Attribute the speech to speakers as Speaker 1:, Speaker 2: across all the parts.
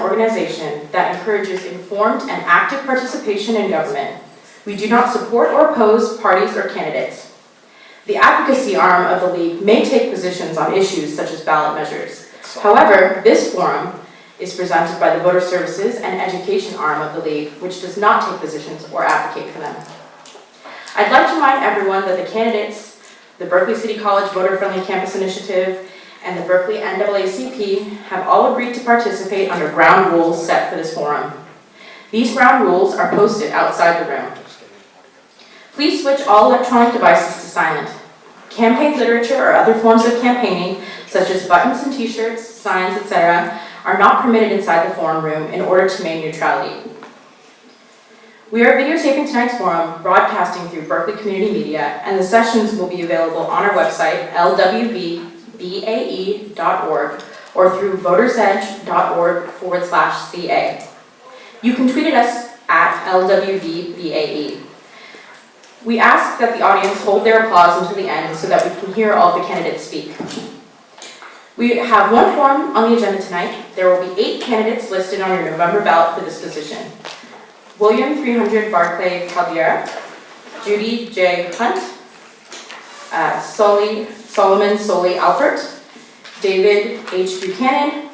Speaker 1: organization that encourages informed and active participation in government. We do not support or oppose parties or candidates. The advocacy arm of the League may take positions on issues such as ballot measures. However, this forum is presented by the Voter Services and Education arm of the League, which does not take positions or advocate for them. I'd like to remind everyone that the candidates, the Berkeley City College Voter-Friendly Campus Initiative, and the Berkeley NAACP have all agreed to participate under ground rules set for this forum. These ground rules are posted outside the room. Please switch all electronic devices to silent. Campaign literature or other forms of campaigning, such as buttons and t-shirts, signs, etc., are not permitted inside the forum room in order to maintain neutrality. We are videotaping tonight's forum, broadcasting through Berkeley Community Media, and the sessions will be available on our website, LWVBAE.org, or through votersedge.org/CA. You can tweet at us at LWVBAE. We ask that the audience hold their applause until the end so that we can hear all the candidates speak. We have one forum on the agenda tonight. There will be 8 candidates listed on your November ballot for this position. William 300 Barclay Caldera, Judy J. Hunt, Solomon Soley Alpert, David H. Buchanan,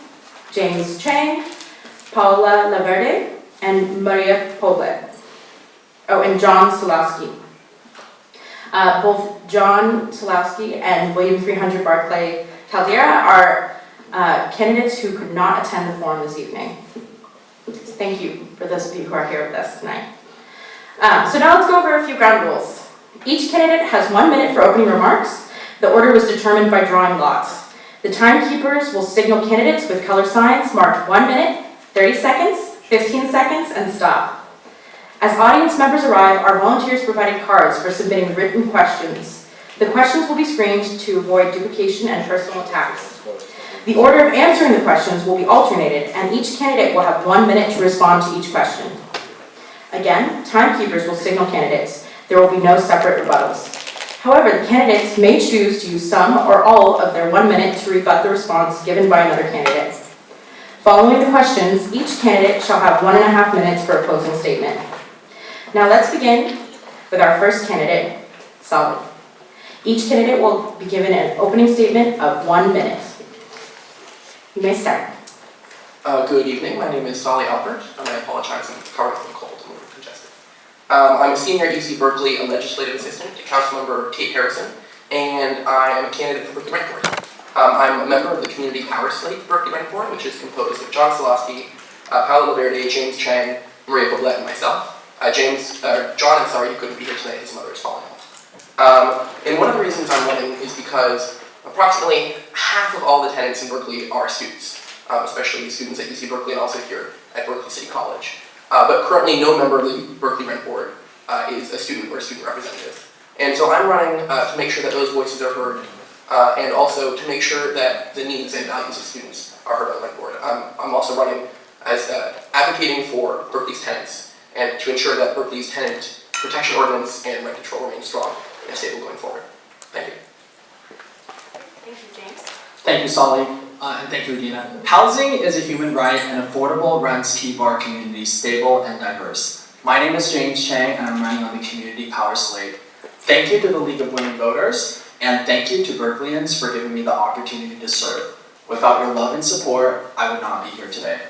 Speaker 1: James Chang, Paula Laverde, and Maria Poblet. Oh, and John Solowski. Both John Solowski and William 300 Barclay Caldera are candidates who could not attend the forum this evening. Thank you for those of you who are here with us tonight. So now let's go over a few ground rules. Each candidate has 1 minute for opening remarks. The order was determined by drawing lots. The timekeepers will signal candidates with color signs marked 1 minute, 30 seconds, 15 seconds, and stop. As audience members arrive, our volunteers provided cards for submitting written questions. The questions will be screened to avoid duplication and personal attacks. The order of answering the questions will be alternated, and each candidate will have 1 minute to respond to each question. Again, timekeepers will signal candidates. There will be no separate rebuttals. However, the candidates may choose to use some or all of their 1 minute to rebut the response given by another candidate. Following the questions, each candidate shall have 1.5 minutes for a closing statement. Now let's begin with our first candidate, Solly. Each candidate will be given an opening statement of 1 minute. You may start.
Speaker 2: Good evening. My name is Solly Albert, and I apologize I'm recovering from cold. I'm a little congested. I'm a senior at UC Berkeley, a legislative assistant to Councilmember Kate Harrison, and I am a candidate for Berkeley Rent Board. I'm a member of the Community Power Slate for Berkeley Rent Board, which is composed of John Solowski, Paolo Laverde, James Chang, Maria Poblet, and myself. John, I'm sorry you couldn't be here tonight. His mother is falling ill. And one of the reasons I'm running is because approximately half of all the tenants in Berkeley are students, especially students at UC Berkeley and also here at Berkeley City College. But currently no member of the Berkeley Rent Board is a student or a student representative. And so I'm running to make sure that those voices are heard and also to make sure that the needs and values of students are heard on the Rent Board. I'm also running as advocating for Berkeley's tenants and to ensure that Berkeley's tenant protection ordinance and rent control remain strong and stable going forward. Thank you.
Speaker 1: Thank you, James.
Speaker 3: Thank you, Solly, and thank you, Adina. Housing is a human right, and affordable rents keep our communities stable and diverse. My name is James Chang, and I'm running on the Community Power Slate. Thank you to the League of Women Voters, and thank you to Berkeleyans for giving me the opportunity to serve. Without your love and support, I would not be here today.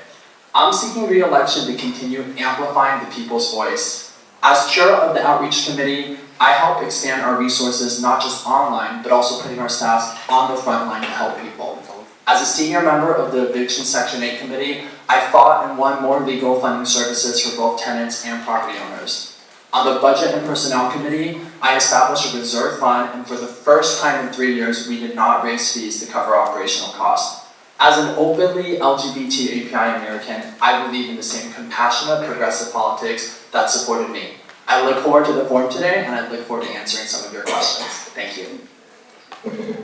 Speaker 3: I'm seeking re-election to continue amplifying the people's voice. As chair of the Outreach Committee, I help expand our resources not just online, but also putting our staffs on the front line to help people. As a senior member of the Eviction Section 8 Committee, I fought and won more legal funding services for both tenants and property owners. On the Budget and Personnel Committee, I established a reserve fund, and for the first time in 3 years, we did not raise fees to cover operational costs. As an openly LGBT API American, I believe in the same compassionate, progressive politics that supported me. I look forward to the forum today, and I look forward to answering some of your questions. Thank you.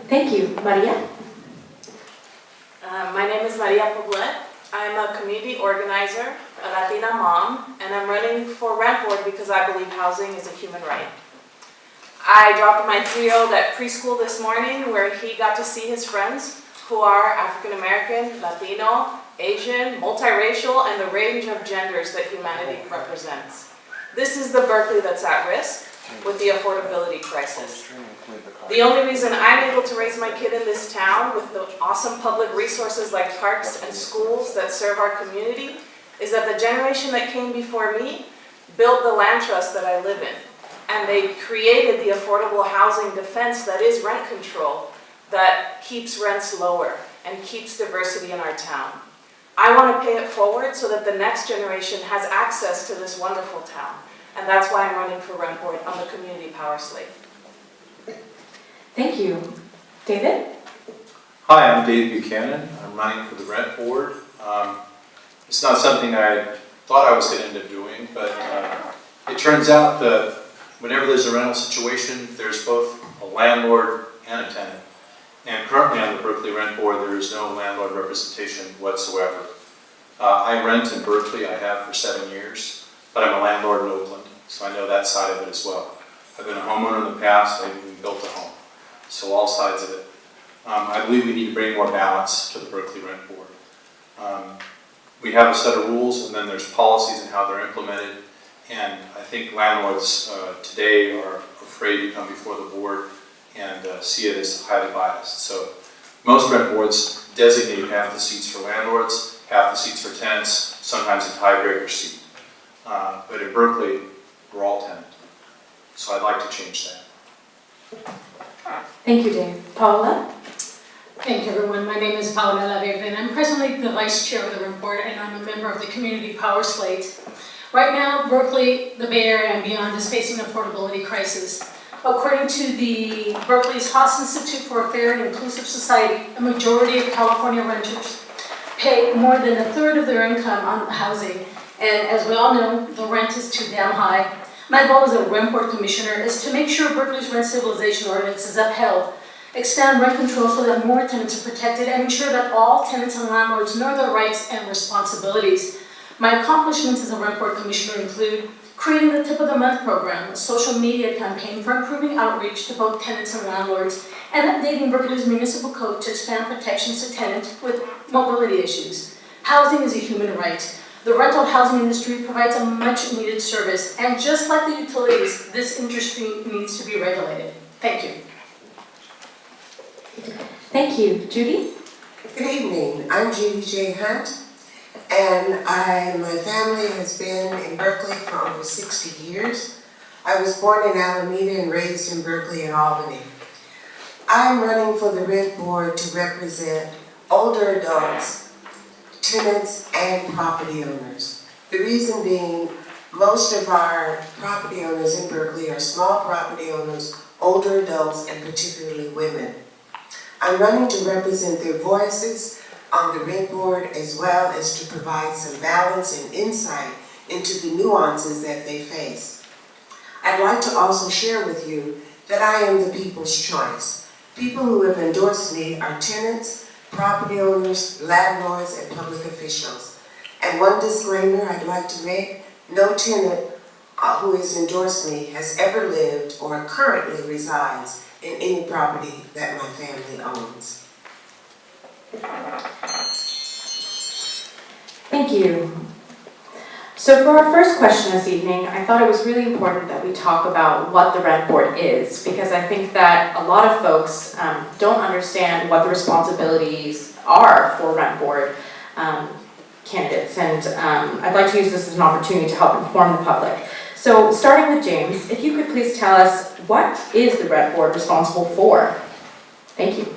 Speaker 1: Thank you. Maria?
Speaker 4: My name is Maria Poblet. I'm a community organizer, a Latina mom, and I'm running for Rent Board because I believe housing is a human right. I dropped my 3-year-old at preschool this morning where he got to see his friends who are African American, Latino, Asian, multiracial, and the range of genders that humanity represents. This is the Berkeley that's at risk with the affordability crisis. The only reason I'm able to raise my kid in this town with the awesome public resources like parks and schools that serve our community is that the generation that came before me built the land trust that I live in. And they created the affordable housing defense that is rent control, that keeps rents lower and keeps diversity in our town. I want to pay it forward so that the next generation has access to this wonderful town. And that's why I'm running for rent board on the community power slate.
Speaker 1: Thank you. David?
Speaker 5: Hi, I'm Dave Buchanan. I'm running for the rent board. It's not something I thought I was going to end up doing, but it turns out that whenever there's a rental situation, there's both a landlord and a tenant. And currently on the Berkeley Rent Board, there is no landlord representation whatsoever. I rent in Berkeley, I have for 7 years, but I'm a landlord in Oakland, so I know that side of it as well. I've been a homeowner in the past, I've even built a home, so all sides of it. I believe we need to bring more balance to the Berkeley Rent Board. We have a set of rules, and then there's policies and how they're implemented, and I think landlords today are afraid to come before the board and see it as highly biased. So most rent boards designate half the seats for landlords, half the seats for tenants, sometimes a tiebreaker seat. But in Berkeley, we're all tenant. So I'd like to change that.
Speaker 1: Thank you, Dave. Paula?
Speaker 6: Thank you, everyone. My name is Paula LOWV, and I'm presently the vice chair of the rent board, and I'm a member of the community power slate. Right now, Berkeley, the Bay Area, and beyond is facing an affordability crisis. According to the Berkeley's Haas Institute for a Fair and Inclusive Society, a majority of California renters pay more than a third of their income on housing. And as we all know, the rent is too damn high. My goal as a rent board commissioner is to make sure Berkeley's rent stabilization ordinance is upheld, expand rent control so that more tenants are protected, and ensure that all tenants and landlords know their rights and responsibilities. My accomplishments as a rent board commissioner include creating the Tip of the Month program, a social media campaign for improving outreach to both tenants and landlords, and updating Berkeley's municipal code to expand protections to tenants with mobility issues. Housing is a human right. The rental housing industry provides a much needed service, and just like the utilities, this industry needs to be regulated. Thank you.
Speaker 1: Thank you. Judy?
Speaker 7: Good evening. I'm Judy J. Hunt, and my family has been in Berkeley for over 60 years. I was born in Alameda and raised in Berkeley and Albany. I'm running for the rent board to represent older adults, tenants, and property owners. The reason being, most of our property owners in Berkeley are small property owners, older adults, and particularly women. I'm running to represent their voices on the rent board, as well as to provide some balance and insight into the nuances that they face. I'd like to also share with you that I am the people's choice. People who have endorsed me are tenants, property owners, landlords, and public officials. And one disclaimer I'd like to make, no tenant who has endorsed me has ever lived or currently resides in any property that my family owns.
Speaker 1: Thank you. So for our first question this evening, I thought it was really important that we talk about what the rent board is, because I think that a lot of folks don't understand what the responsibilities are for rent board candidates, and I'd like to use this as an opportunity to help inform the public. So starting with James, if you could please tell us, what is the rent board responsible for? Thank you.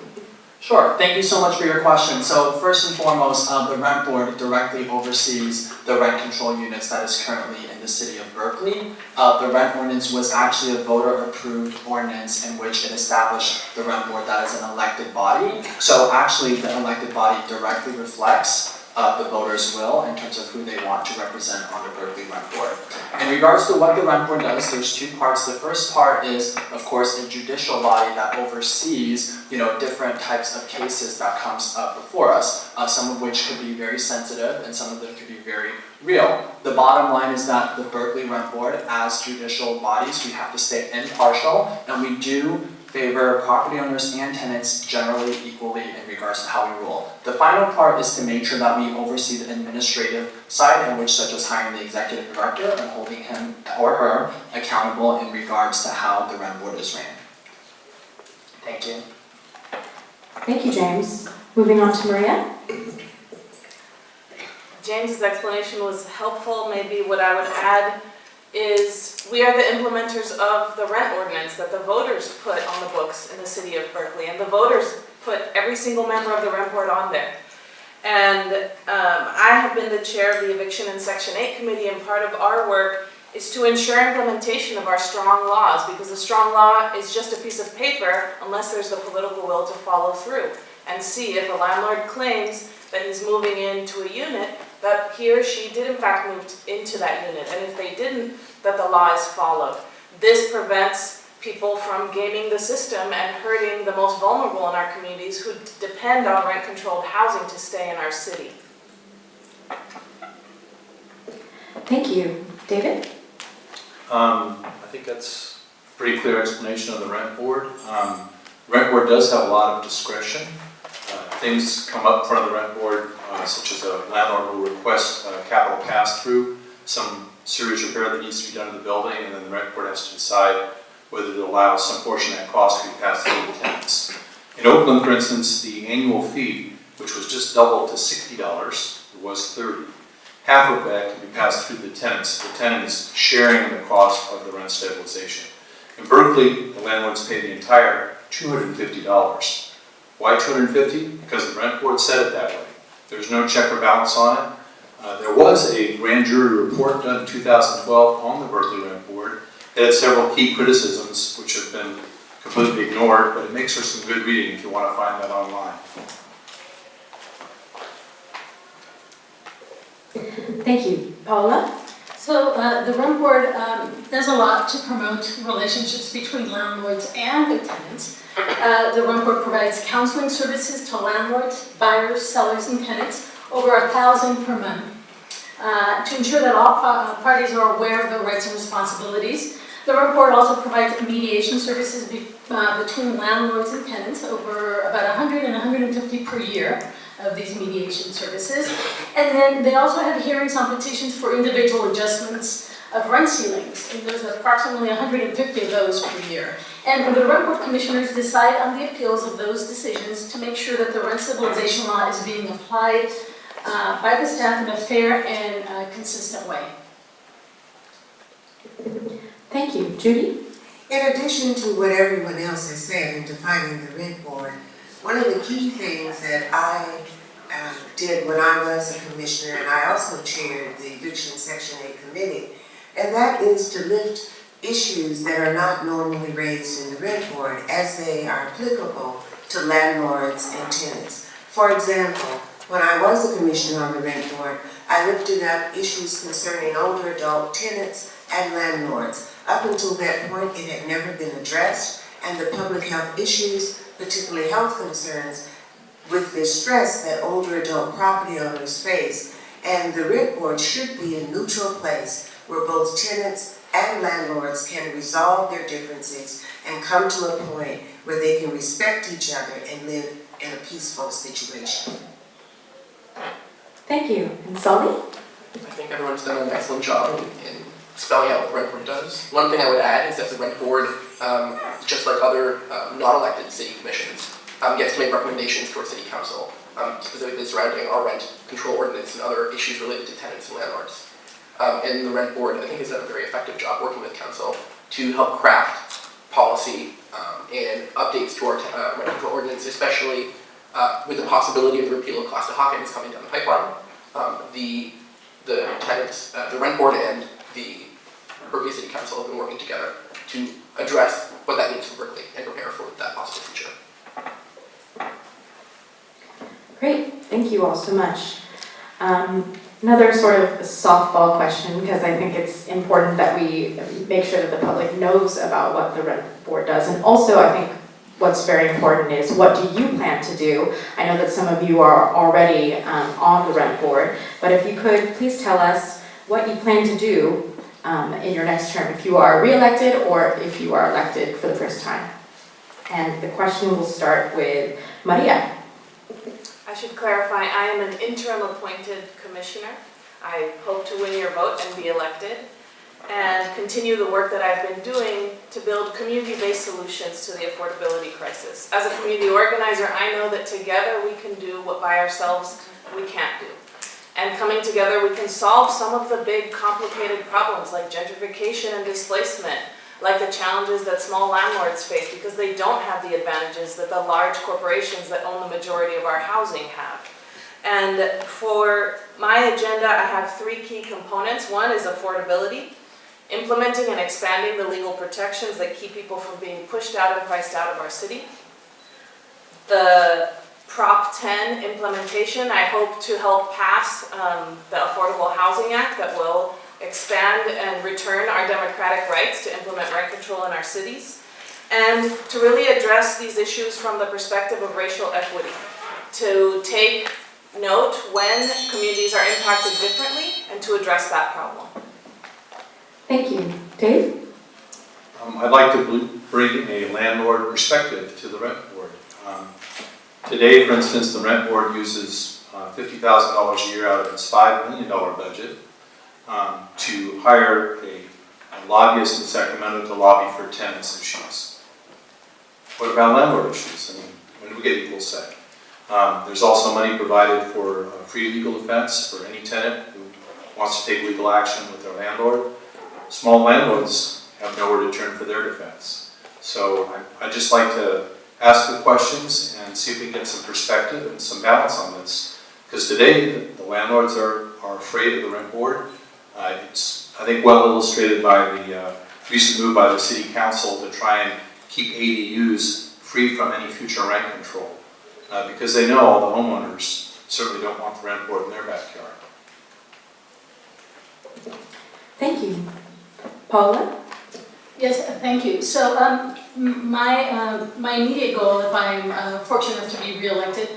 Speaker 3: Sure, thank you so much for your question. So first and foremost, the rent board directly oversees the rent control units that is currently in the city of Berkeley. The rent ordinance was actually a voter-approved ordinance in which it established the rent board that is an elected body. So actually the elected body directly reflects the voters' will in terms of who they want to represent on the Berkeley Rent Board. In regards to what the Rent Board does, there's two parts. The first part is, of course, a judicial body that oversees, different types of cases that comes up before us, some of which could be very sensitive and some of them could be very real. The bottom line is that the Berkeley Rent Board, as judicial bodies, we have to stay impartial, and we do favor property owners and tenants generally equally in regards to how we rule. The final part is to make sure that we oversee the administrative side, in which such as hiring the executive director and holding him or her accountable in regards to how the rent board is ran. Thank you.
Speaker 1: Thank you, James. Moving on to Maria.
Speaker 4: James's explanation was helpful. Maybe what I would add is we are the implementers of the rent ordinance that the voters put on the books in the city of Berkeley, and the voters put every single member of the rent board on there. And I have been the chair of the Eviction and Section 8 Committee, and part of our work is to ensure implementation of our strong laws, because a strong law is just a piece of paper unless there's the political will to follow through and see if a landlord claims that he's moving into a unit, that he or she did in fact move into that unit, and if they didn't, that the law is followed. This prevents people from gaming the system and hurting the most vulnerable in our communities who depend on rent-controlled housing to stay in our city.
Speaker 1: Thank you. David?
Speaker 5: I think that's a pretty clear explanation of the rent board. Rent board does have a lot of discretion. Things come up in front of the rent board, such as a landlord will request capital pass-through, some serious repair that needs to be done to the building, and then the rent board has to decide whether to allow some portion of that cost to be passed through to the tenants. In Oakland, for instance, the annual fee, which was just doubled to $60, it was $30. Half of that can be passed through the tenants. The tenant is sharing the cost of the rent stabilization. In Berkeley, the landlords pay the entire $250. Why $250? Because the rent board said it that way. There's no check or balance on it. There was a grand jury report done in 2012 on the Berkeley rent board. It had several key criticisms which have been completely ignored, but it makes for some good reading if you want to find that online.
Speaker 1: Thank you. Paula?
Speaker 6: So the rent board does a lot to promote relationships between landlords and their tenants. The rent board provides counseling services to landlords, buyers, sellers, and tenants, over 1,000 per month, to ensure that all parties are aware of their rights and responsibilities. The rent board also provides mediation services between landlords and tenants, over about 100 and 150 per year of these mediation services. And then they also have hearings on petitions for individual adjustments of rent ceilings, and there's approximately 150 of those per year. And the rent board commissioners decide on the appeals of those decisions to make sure that the rent stabilization law is being applied by the staff in a fair and consistent way.
Speaker 1: Thank you. Judy?
Speaker 7: In addition to what everyone else has said in defining the rent board, one of the key things that I did when I was a commissioner, and I also chaired the Eviction Section 8 Committee, and that is to lift issues that are not normally raised in the rent board as they are applicable to landlords and tenants. For example, when I was a commissioner on the rent board, I lifted up issues concerning older adult tenants and landlords. Up until that point, it had never been addressed, and the public health issues, particularly health concerns, with the stress that older adult property owners face. And the rent board should be a neutral place where both tenants and landlords can resolve their differences and come to a point where they can respect each other and live in a peaceful situation.
Speaker 1: Thank you. And Sully?
Speaker 2: I think everyone's done an excellent job in spelling out what the rent board does. One thing I would add is that the rent board, just like other non-elected city commissions, gets to make recommendations to our city council, specifically surrounding our rent control ordinance and other issues related to tenants and landlords. And the rent board, I think, has done a very effective job working with council to help craft policy and updates to our rent control ordinance, especially with the possibility of the repeal of Class 2 Hawkins coming down the pipeline. The tenants, the rent board and the Berkeley City Council have been working together to address what that means for Berkeley and prepare for that possible future.
Speaker 1: Great. Thank you all so much. Another sort of softball question, because I think it's important that we make sure that the public knows about what the rent board does. And also, I think what's very important is, what do you plan to do? I know that some of you are already on the rent board, but if you could please tell us what you plan to do in your next term, if you are re-elected or if you are elected for the first time. And the question will start with Maria.
Speaker 4: I should clarify, I am an interim appointed commissioner. I hope to win your vote and be elected and continue the work that I've been doing to build community-based solutions to the affordability crisis. As a community organizer, I know that together we can do what by ourselves we can't do. And coming together, we can solve some of the big complicated problems like gentrification and displacement, like the challenges that small landlords face because they don't have the advantages that the large corporations that own the majority of our housing have. And for my agenda, I have 3 key components. One is affordability, implementing and expanding the legal protections that keep people from being pushed out and priced out of our city. The Prop 10 implementation, I hope to help pass the Affordable Housing Act that will expand and return our democratic rights to implement rent control in our cities, and to really address these issues from the perspective of racial equity, to take note when communities are impacted differently and to address that problem.
Speaker 1: Thank you. Dave?
Speaker 5: I'd like to bring a landlord perspective to the rent board. Today, for instance, the rent board uses $50,000 a year out of its $5 million budget to hire a lobbyist in Sacramento to lobby for tenants' issues. What about landlord issues? I mean, when do we get equal say? There's also money provided for free legal defense for any tenant who wants to take legal action with their landlord. Small landlords have nowhere to turn for their defense. So I'd just like to ask the questions and see if we can get some perspective and some balance on this. Because today, the landlords are afraid of the rent board. It's, I think, well illustrated by the recent move by the City Council to try and keep ADUs free from any future rent control. Because they know all the homeowners certainly don't want the rent board in their backyard.
Speaker 1: Thank you. Paula?
Speaker 6: Yes, thank you. So my immediate goal, if I'm fortunate enough to be reelected,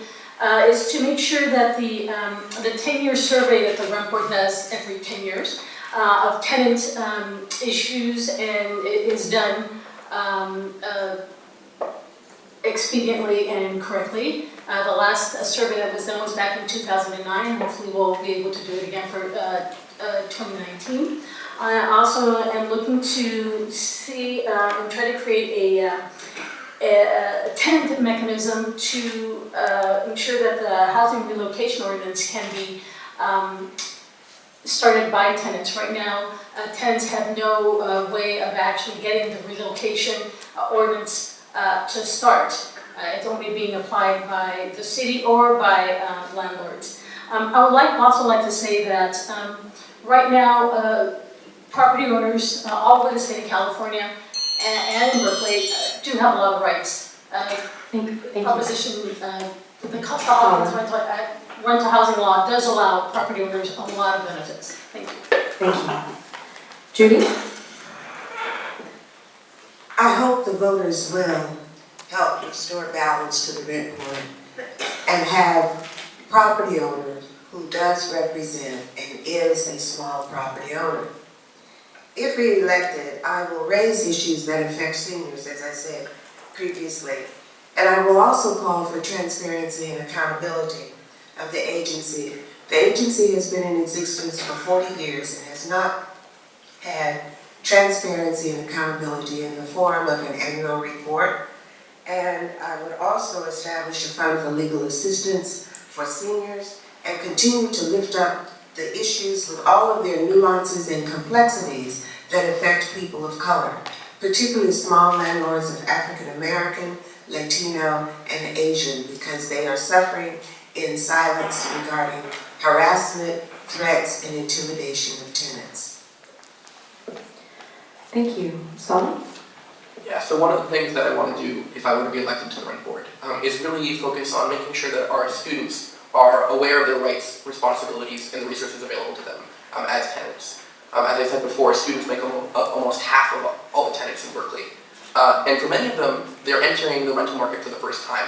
Speaker 6: is to make sure that the 10-year survey that the rent board does every 10 years of tenant issues and is done expediently and correctly. The last survey that was done was back in 2009. Hopefully we'll be able to do it again for 2019. I also am looking to see and try to create a tenant mechanism to ensure that the housing relocation ordinance can be started by tenants. Right now, tenants have no way of actually getting the relocation ordinance to start. It's only being applied by the city or by landlords. I would also like to say that right now, property owners all over the state of California and in Berkeley do have a lot of rights.
Speaker 1: Thank you.
Speaker 6: Proposition, the cost of rental housing law does allow property owners a lot of benefits. Thank you.
Speaker 1: Thank you. Judy?
Speaker 7: I hope the voters will help restore balance to the rent board and have property owners who does represent and is a small property owner. If re-elected, I will raise issues that affect seniors, as I said previously, and I will also call for transparency and accountability of the agency. The agency has been in existence for 40 years and has not had transparency and accountability in the form of an annual report. And I would also establish a fund for legal assistance for seniors and continue to lift up the issues with all of their nuances and complexities that affect people of color, particularly small landlords of African American, Latino, and Asian, because they are suffering in silence regarding harassment, threats, and intimidation of tenants.
Speaker 1: Thank you. Solly?
Speaker 2: Yeah, so one of the things that I want to do if I were to be elected to the rent board is really focus on making sure that our students are aware of their rights, responsibilities, and the resources available to them as tenants. As I said before, students make almost half of all the tenants in Berkeley. And for many of them, they're entering the rental market for the first time.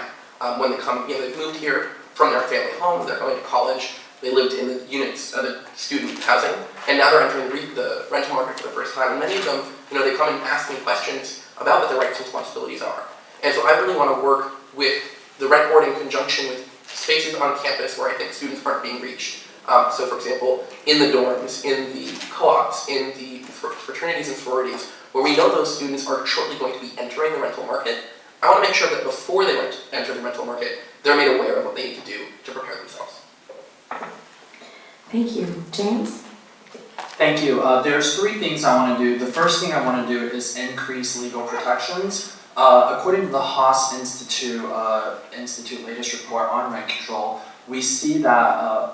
Speaker 2: When they come, they've moved here from their family home, they're going to college, they lived in the units of the student housing, and now they're entering the rental market for the first time. And many of them, they come and ask me questions about what their rights and responsibilities are. And so I really want to work with the rent board in conjunction with spaces on campus where I think students aren't being reached. So for example, in the dorms, in the co-ops, in the fraternities and sororities, where we know those students are shortly going to be entering the rental market, I want to make sure that before they enter the rental market, they're made aware of what they need to do to prepare themselves.
Speaker 1: Thank you. James?
Speaker 3: Thank you. There's three things I want to do. The first thing I want to do is increase legal protections. According to the Haas Institute latest report on rent control, we see that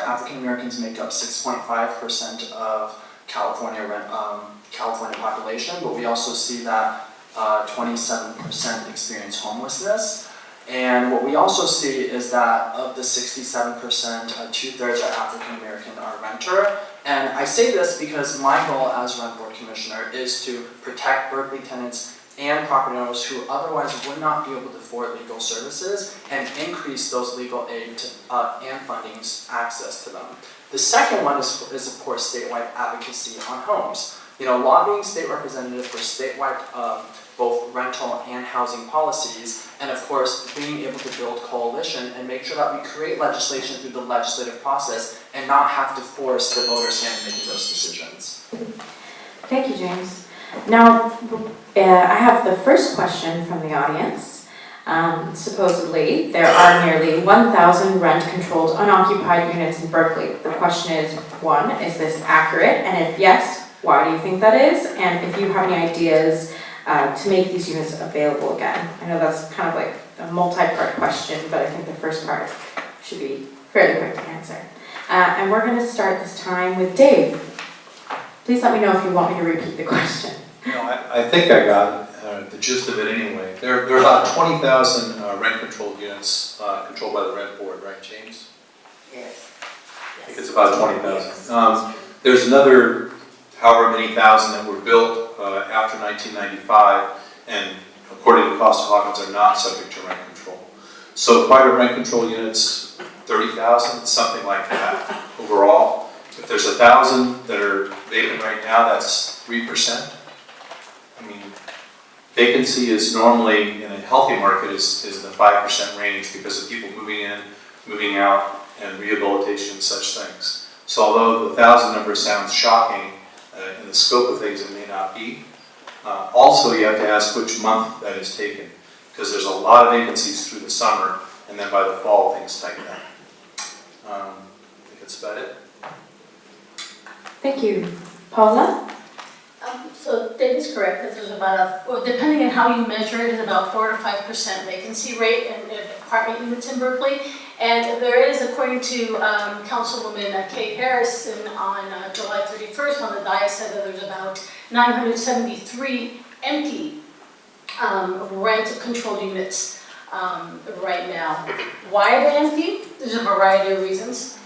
Speaker 3: African Americans make up 6.5% of California population, but we also see that 27% experience homelessness. And what we also see is that of the 67%, 2/3 are African American are renter. And I say this because my goal as rent board commissioner is to protect Berkeley tenants and property owners who otherwise would not be able to afford legal services and increase those legal aid and funding access to them. The second one is of course statewide advocacy on homes. Lobbying state representative for statewide both rental and housing policies, and of course being able to build coalition and make sure that we create legislation through the legislative process and not have to force the voters' hand in making those decisions.
Speaker 1: Thank you, James. Now, I have the first question from the audience. Supposedly, there are nearly 1,000 rent-controlled unoccupied units in Berkeley. The question is, one, is this accurate? And if yes, why do you think that is? And if you have any ideas to make these units available again? I know that's kind of like a multi-part question, but I think the first part should be fairly quick to answer. And we're going to start this time with Dave. Please let me know if you want me to repeat the question.
Speaker 5: No, I think I got the gist of it anyway. There are about 20,000 rent-controlled units controlled by the rent board, right, James?
Speaker 7: Yes.
Speaker 5: I think it's about 20,000. There's another however many thousand that were built after 1995, and according to Costa-Hawkins, are not subject to rent control. So private rent control units, 30,000, something like that overall. If there's 1,000 that are vacant right now, that's 3%. I mean, vacancy is normally in a healthy market is in the 5% range because of people moving in, moving out, and rehabilitation and such things. So although the 1,000 number sounds shocking, in the scope of things it may not be. Also, you have to ask which month that is taken, because there's a lot of vacancies through the summer, and then by the fall things tighten up. I think that's about it.
Speaker 1: Thank you. Paula?
Speaker 6: So Dave is correct that there's about depending on how you measure it, is about 4 to 5% vacancy rate in apartment units in Berkeley. And there is, according to Councilwoman Kate Harrison on July 31st on the dais, said that there's about 973 empty rent-controlled units right now. Why are they empty? There's a variety of reasons.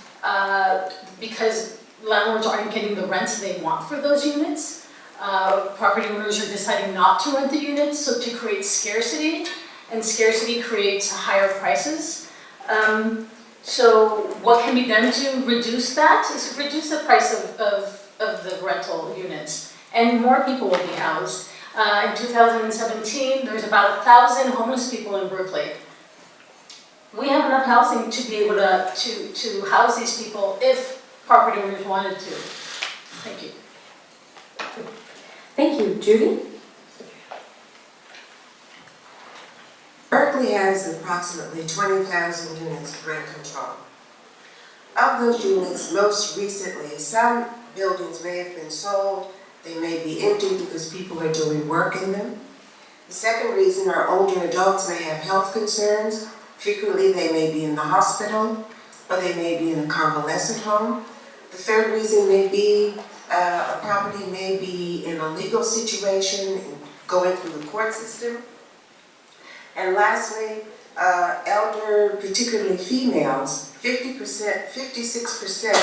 Speaker 6: Because landlords aren't getting the rents they want for those units. Property owners are deciding not to rent the units, so to create scarcity, and scarcity creates higher prices. So what can be done to reduce that is reduce the price of the rental units, and more people will be housed. In 2017, there's about 1,000 homeless people in Berkeley. We have enough housing to be able to house these people if property owners wanted to. Thank you.
Speaker 1: Thank you. Judy?
Speaker 7: Berkeley has approximately 20,000 units of rent control. Of those units, most recently, some buildings may have been sold, they may be empty because people are doing work in them. The second reason are older adults may have health concerns. Frequently they may be in the hospital, or they may be in a convalescent home. The third reason may be a property may be in a legal situation, going through the court system. And lastly, elder, particularly females, 56%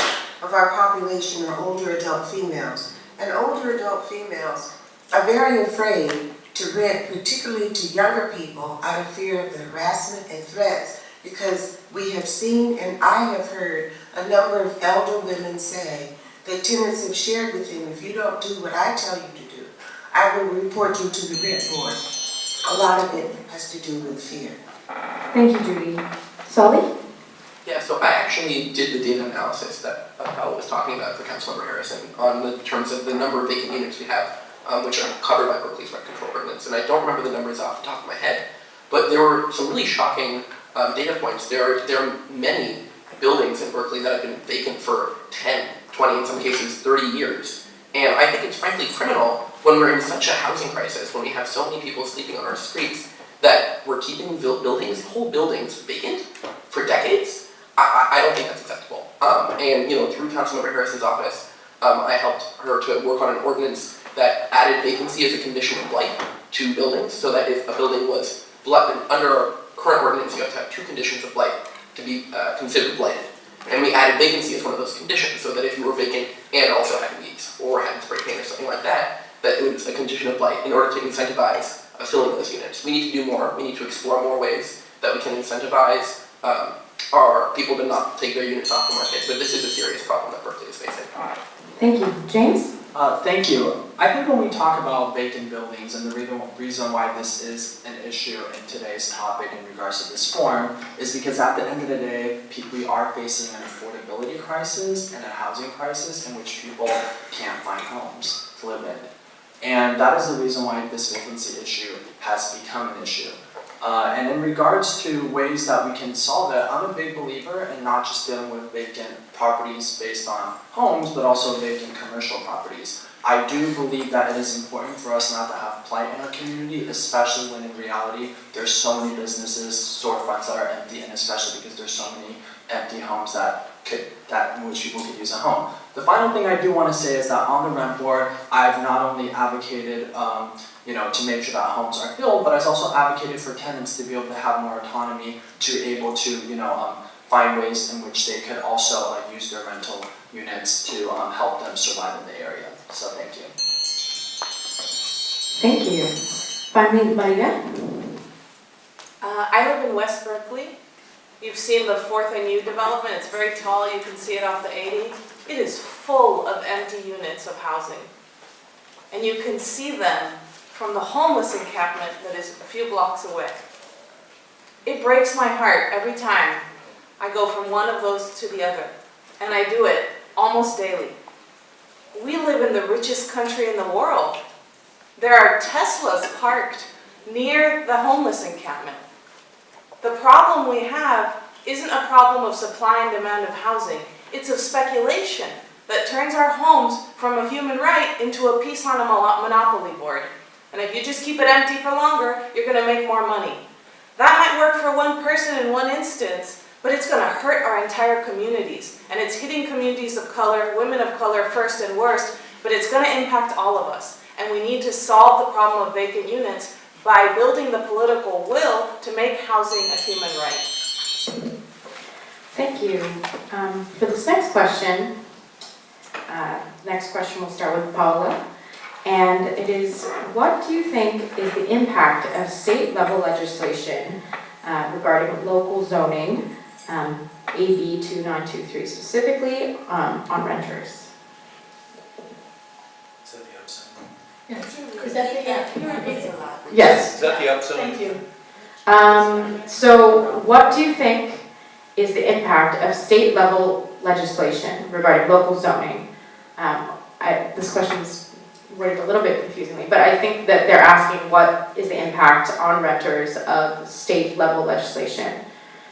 Speaker 7: of our population are older adult females. And older adult females are very afraid to rent, particularly to younger people, out of fear of the harassment and threats, because we have seen and I have heard a number of elder women say that tenants have shared with them, if you don't do what I tell you to do, I will report you to the Red Board. A lot of it has to do with fear.
Speaker 1: Thank you, Judy. Solly?
Speaker 2: Yeah, so I actually did the data analysis that Paula was talking about for Councilmember Harrison on the terms of the number of vacant units we have, which are covered by Berkeley's rent control ordinance. And I don't remember the numbers off the top of my head, but there were some really shocking data points. There are many buildings in Berkeley that have been vacant for 10, 20, in some cases 30 years. And I think it's frankly criminal when we're in such a housing crisis, when we have so many people sleeping on our streets, that we're keeping buildings, whole buildings vacant for decades. I don't think that's acceptable. And through Councilmember Harrison's office, I helped her to work on an ordinance that added vacancy as a condition of blight to buildings, so that if a building was under our current ordinance, you have to have 2 conditions of blight to be considered blighted. And we added vacancy as one of those conditions, so that if you were vacant and also had leaks or had spray paint or something like that, that it was a condition of blight in order to incentivize filling those units. We need to do more. We need to explore more ways that we can incentivize our people to not take their units off the market. But this is a serious problem that Berkeley is facing.
Speaker 1: Thank you. James?
Speaker 3: Thank you. I think when we talk about vacant buildings, and the reason why this is an issue in today's topic in regards to this forum is because at the end of the day, we are facing an affordability crisis and a housing crisis in which people can't find homes to live in. And that is the reason why this vacancy issue has become an issue. And in regards to ways that we can solve it, I'm a big believer in not just dealing with vacant properties based on homes, but also vacant commercial properties. I do believe that it is important for us not to have plight in our community, especially when in reality there's so many businesses, storefronts that are empty, and especially because there's so many empty homes in which people could use a home. The final thing I do want to say is that on the rent board, I've not only advocated to make sure that homes are filled, but I've also advocated for tenants to be able to have more autonomy to able to find ways in which they could also use their rental units to help them survive in the area. So thank you.
Speaker 1: Thank you. Finally, Maria?
Speaker 4: I live in West Berkeley. You've seen the 4th and U development. It's very tall. You can see it off the 80. It is full of empty units of housing. And you can see them from the homeless encampment that is a few blocks away. It breaks my heart every time I go from one of those to the other. And I do it almost daily. We live in the richest country in the world. There are Teslas parked near the homeless encampment. The problem we have isn't a problem of supply and demand of housing. It's of speculation that turns our homes from a human right into a piece on a monopoly board. And if you just keep it empty for longer, you're going to make more money. That might work for one person in one instance, but it's going to hurt our entire communities. And it's hitting communities of color, women of color first and worst, but it's going to impact all of us. And we need to solve the problem of vacant units by building the political will to make housing a human right.
Speaker 1: Thank you. For this next question we'll start with Paula. And it is, what do you think is the impact of state-level legislation regarding local zoning, AB 2923 specifically, on renters?
Speaker 5: Is that the upside?
Speaker 6: Is that the,
Speaker 1: Yes.
Speaker 5: Is that the upside?
Speaker 6: Thank you.
Speaker 1: So what do you think is the impact of state-level legislation regarding local zoning? This question's worded a little bit confusingly, but I think that they're asking what is the impact on renters of state-level legislation.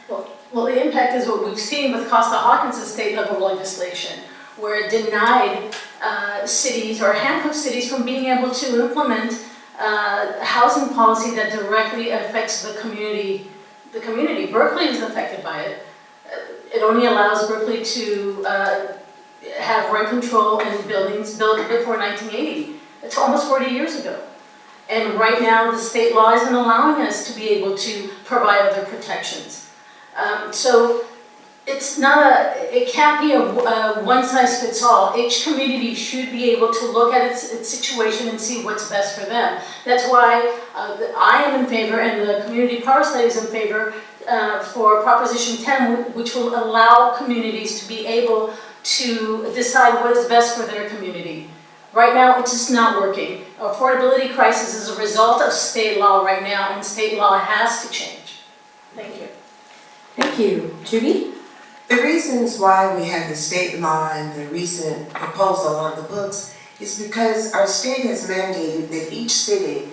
Speaker 6: Well, the impact is what we've seen with Costa-Hawkins' state-level legislation, where it denied cities or handcuffed cities from being able to implement a housing policy that directly affects the community. Berkeley is affected by it. It only allows Berkeley to have rent control in buildings built before 1980. It's almost 40 years ago. And right now, the state law isn't allowing us to be able to provide other protections. So it's not it can't be a one-size-fits-all. Each community should be able to look at its situation and see what's best for them. That's why I am in favor, and the Community Power Slate is in favor for Proposition 10, which will allow communities to be able to decide what is best for their community. Right now, it's just not working. Affordability crisis is a result of state law right now, and state law has to change. Thank you.
Speaker 1: Thank you. Judy?
Speaker 7: The reasons why we have the state law and the recent proposal on the books is because our state has mandated that each city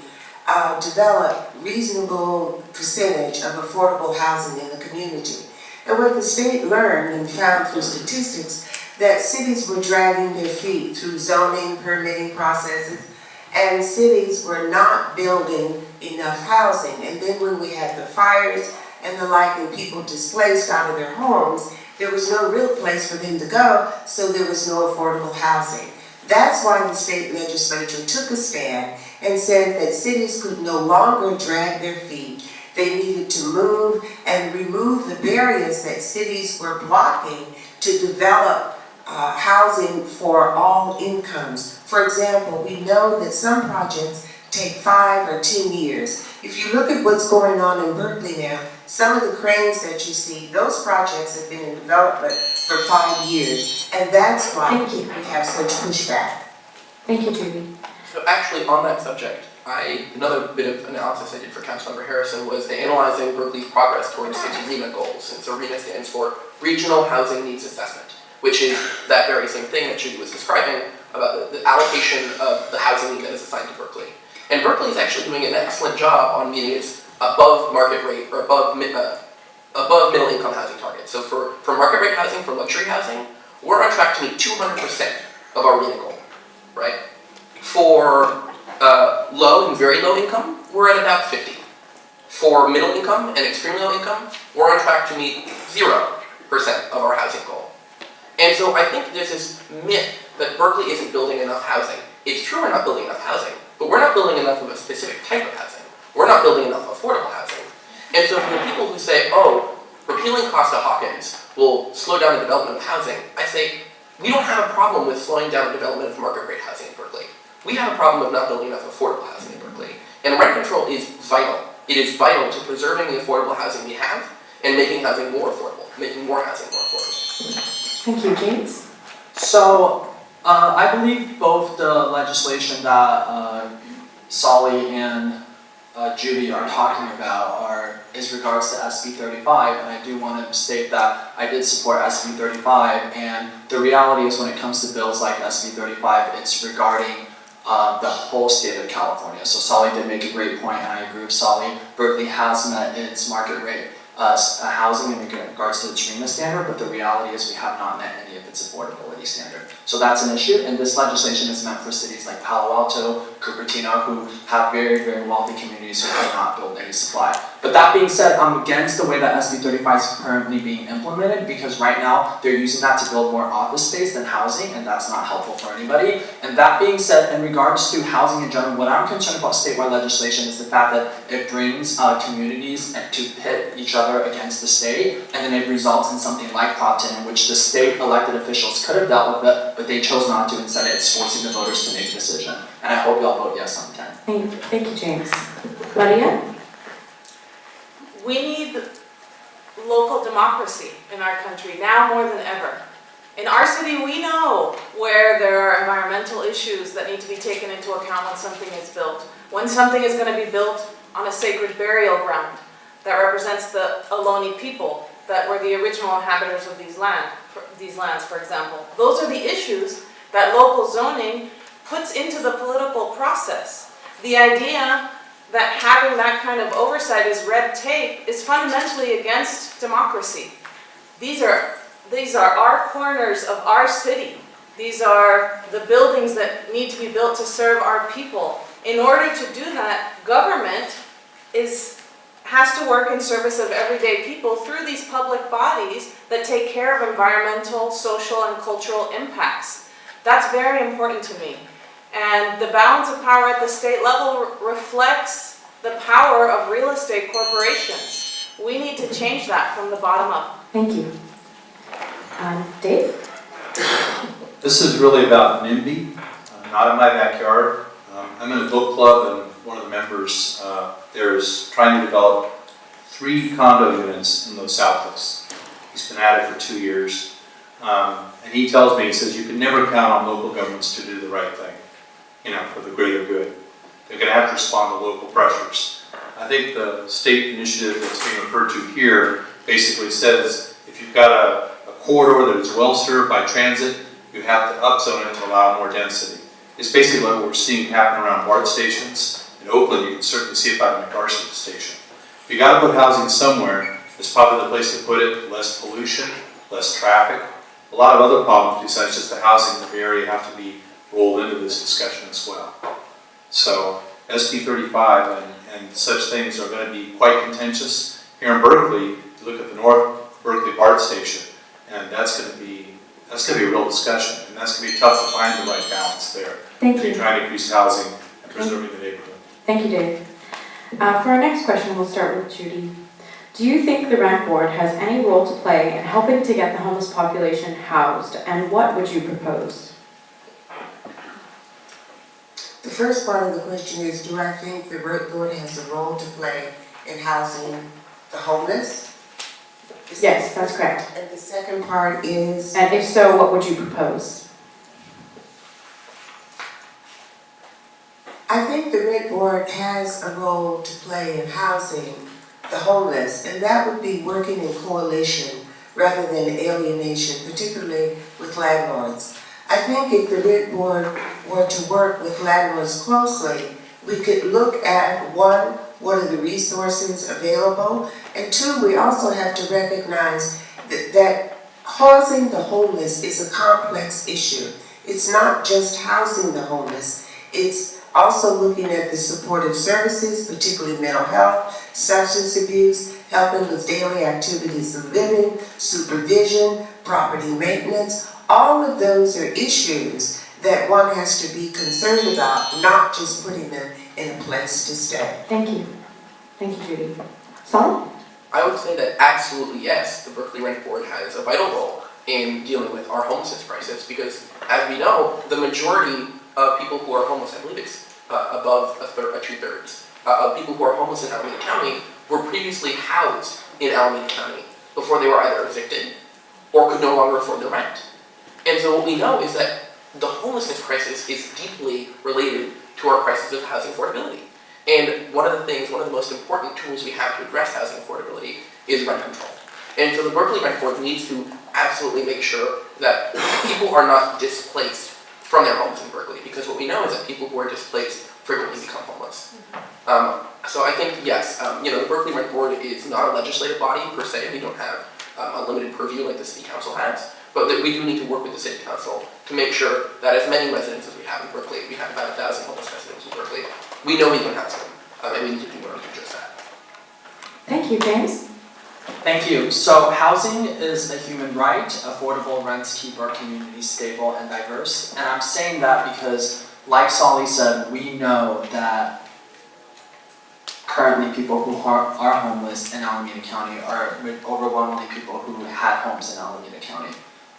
Speaker 7: develop reasonable percentage of affordable housing in the community. And what the state learned and found through statistics, that cities were dragging their feet through zoning, permitting processes, and cities were not building enough housing. And then when we had the fires and the like, and people displaced out of their homes, there was no real place for them to go, so there was no affordable housing. That's why the state legislature took a stand and said that cities could no longer drag their feet. They needed to move and remove the barriers that cities were blocking to develop housing for all incomes. For example, we know that some projects take 5 or 10 years. If you look at what's going on in Berkeley now, some of the cranes that you see, those projects have been in development for 5 years, and that's why
Speaker 1: Thank you.
Speaker 7: we have such pushback.
Speaker 1: Thank you, Judy.
Speaker 2: So actually, on that subject, another bit of analysis I did for Councilmember Harrison was analyzing Berkeley's progress towards its RHNA goals. And so RHNA stands for Regional Housing Needs Assessment, which is that very same thing that Judy was describing about the allocation of the housing need that is assigned to Berkeley. And Berkeley is actually doing an excellent job on meeting its above market rate or above middle income housing target. So for market rate housing, for luxury housing, we're on track to meet 200% of our RHNA goal, right? For low and very low income, we're at about 50. For middle income and extremely low income, we're on track to meet 0% of our housing goal. And so I think there's this myth that Berkeley isn't building enough housing. It's true we're not building enough housing, but we're not building enough of a specific type of housing. We're not building enough affordable housing. And so for the people who say, oh, repealing Costa-Hawkins will slow down the development of housing, I say, we don't have a problem with slowing down the development of market rate housing in Berkeley. We have a problem of not building enough affordable housing in Berkeley. And rent control is vital. It is vital to preserving the affordable housing we have and making housing more affordable, making more housing more affordable.
Speaker 1: Thank you, James.
Speaker 3: So, I believe both the legislation that Solly and Judy are talking about is regards to SB 35, and I do want to state that I did support SB 35, and the reality is when it comes to bills like SB 35, it's regarding the whole state of California. So Solly did make a great point, and I agree with Solly. Berkeley has met its market rate housing in regards to the RHNA standard, but the reality is we have not met any of its affordability standard. So that's an issue, and this legislation is meant for cities like Palo Alto, Cupertino, who have very, very wealthy communities who cannot build any supply. But that being said, I'm against the way that SB 35 is currently being implemented, because right now they're using that to build more office space than housing, and that's not helpful for anybody. And that being said, in regards to housing in general, what I'm concerned about statewide legislation is the fact that it brings communities to pit each other against the state, and then it results in something like Prop 10, in which the state elected officials could have dealt with it, but they chose not to. Instead, it's forcing the voters to make a decision. And I hope y'all vote yes on 10.
Speaker 1: Thank you, James. Claudia?
Speaker 4: We need local democracy in our country now more than ever. In our city, we know where there are environmental issues that need to be taken into account when something is built. When something is going to be built on a sacred burial ground that represents the Ohlone people that were the original inhabitants of these lands, for example. Those are the issues that local zoning puts into the political process. The idea that having that kind of oversight as red tape is fundamentally against democracy. These are our corners of our city. These are the buildings that need to be built to serve our people. In order to do that, government has to work in service of everyday people through these public bodies that take care of environmental, social, and cultural impacts. That's very important to me. And the balance of power at the state level reflects the power of real estate corporations. We need to change that from the bottom up.
Speaker 1: Thank you. Dave?
Speaker 5: This is really about NIMBY, not in my backyard. I'm in a book club, and one of the members there is trying to develop 3 condo units in Los Altos. He's been at it for 2 years. And he tells me, he says, you can never count on local governments to do the right thing. for the greater good. They're going to have to respond to local pressures. I think the state initiative that's being referred to here basically says if you've got a corridor that is well served by transit, you have to upzone it to allow more density. It's basically what we're seeing happen around BART stations. In Oakland, you can certainly see it by the McCarthy station. If you got to put housing somewhere, it's probably the place to put it. Less pollution, less traffic. A lot of other problems besides just the housing in the area have to be rolled into this discussion as well. So SB 35 and such things are going to be quite contentious. Here in Berkeley, you look at the North Berkeley BART station, and that's going to be a real discussion, and that's going to be tough to find the right balance there.
Speaker 1: Thank
Speaker 5: between
Speaker 1: you.
Speaker 5: trying to increase housing and preserving the neighborhood.
Speaker 1: Thank you, Dave. For our next question, we'll start with Judy. Do you think the rent board has any role to play in helping to get the homeless population housed, and what would you propose?
Speaker 7: The first part of the question is, do I think the rent board has a role to play in housing the homeless?
Speaker 1: Yes, that's correct.
Speaker 7: And the second part is,
Speaker 1: And if so, what would you propose?
Speaker 7: I think the rent board has a role to play in housing the homeless, and that would be working in coalition rather than alienation, particularly with landlords. I think if the rent board were to work with landlords closely, we could look at, one, what are the resources available, and two, we also have to recognize that housing the homeless is a complex issue. It's not just housing the homeless, it's also looking at the supportive services, particularly mental health, substance abuse, helping with daily activities of living, supervision, property maintenance. All of those are issues that one has to be concerned about, not just putting them in a place to stay.
Speaker 1: Thank you. Thank you, Judy. Sol?
Speaker 2: I would say that absolutely yes, the Berkeley Rent Board has a vital role in dealing with our homelessness crisis because, as we know, the majority of people who are homeless, I believe it's above two-thirds, of people who are homeless in Alameda County were previously housed in Alameda County before they were either evicted or could no longer afford the rent. And so what we know is that the homelessness crisis is deeply related to our crisis of housing affordability. And one of the most important tools we have to address housing affordability is rent control. And so the Berkeley Rent Board needs to absolutely make sure that people are not displaced from their homes in Berkeley, because what we know is that people who are displaced frequently become homeless. So I think, yes, the Berkeley Rent Board is not a legislative body per se. We don't have unlimited purview like the City Council has, but that we do need to work with the City Council to make sure that as many residents as we have in Berkeley, we have about 1,000 homeless residents in Berkeley, we know we can house them, and we need to do more to address that.
Speaker 1: Thank you, James.
Speaker 3: Thank you. So housing is a human right. Affordable rents keep our communities stable and diverse. And I'm saying that because, like Solly said, we know that currently people who are homeless in Alameda County are overwhelmingly people who had homes in Alameda County.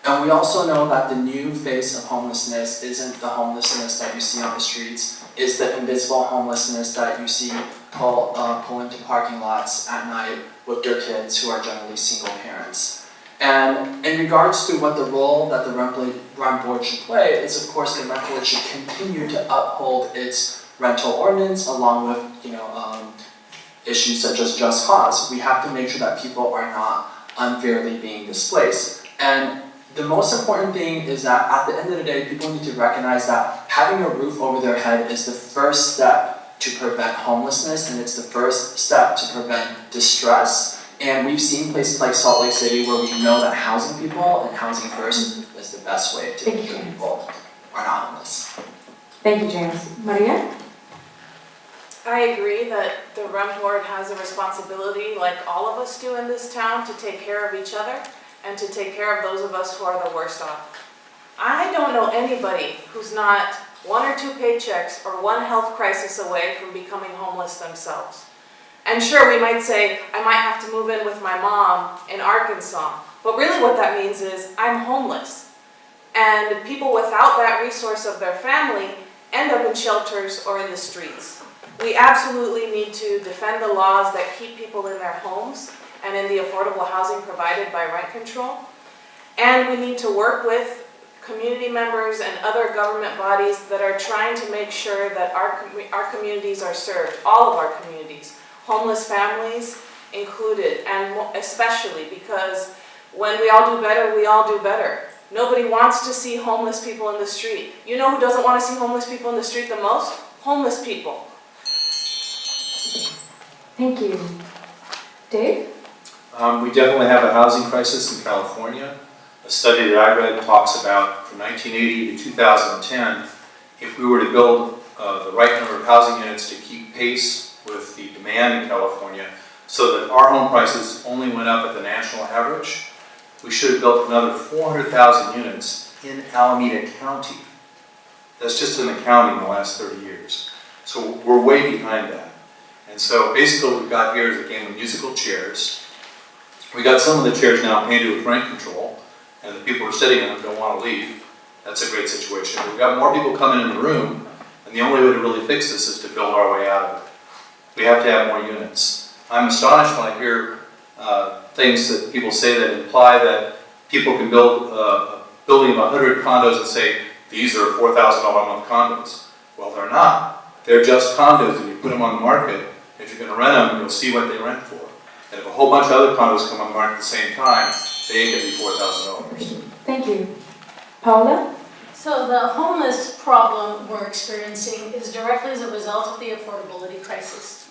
Speaker 3: And we also know that the new face of homelessness isn't the homelessness that you see on the streets, it's the invisible homelessness that you see pull into parking lots at night with their kids who are generally single parents. And in regards to what the role that the rent board should play, it's of course the rent board should continue to uphold its rental ordinance along with issues such as just cause. We have to make sure that people are not unfairly being displaced. And the most important thing is that at the end of the day, people need to recognize that having a roof over their head is the first step to prevent homelessness, and it's the first step to prevent distress. And we've seen places like Salt Lake City where we know that housing people and housing first is the best way to make sure people are not homeless.
Speaker 1: Thank you, James. Maria?
Speaker 4: I agree that the rent board has a responsibility, like all of us do in this town, to take care of each other and to take care of those of us who are the worst off. I don't know anybody who's not 1 or 2 paychecks or one health crisis away from becoming homeless themselves. And sure, we might say, I might have to move in with my mom in Arkansas, but really what that means is I'm homeless. And people without that resource of their family end up in shelters or in the streets. We absolutely need to defend the laws that keep people in their homes and in the affordable housing provided by rent control. And we need to work with community members and other government bodies that are trying to make sure that our communities are served, all of our communities, homeless families included, and especially because when we all do better, we all do better. Nobody wants to see homeless people in the street. You know who doesn't want to see homeless people in the street the most? Homeless people.
Speaker 1: Thank you. Dave?
Speaker 5: We definitely have a housing crisis in California. A study that I read talks about from 1980 to 2010, if we were to build the right number of housing units to keep pace with the demand in California, so that our home prices only went up at the national average, we should have built another 400,000 units in Alameda County. That's just in the county in the last 30 years. So we're way behind that. And so basically what we've got here is a game of musical chairs. We got some of the chairs now painted with rent control, and the people who are sitting in them don't want to leave. That's a great situation. But we've got more people coming in the room, and the only way to really fix this is to build our way out of it. We have to have more units. I'm astonished when I hear things that people say that imply that people can build a building of 100 condos and say, these are $4,000 a month condos. Well, they're not. They're just condos, and you put them on the market. If you're going to rent them, you'll see what they rent for. And if a whole bunch of other condos come on the market at the same time, they ain't going to be $4,000.
Speaker 1: Thank you. Paula?
Speaker 6: So the homeless problem we're experiencing is directly as a result of the affordability crisis.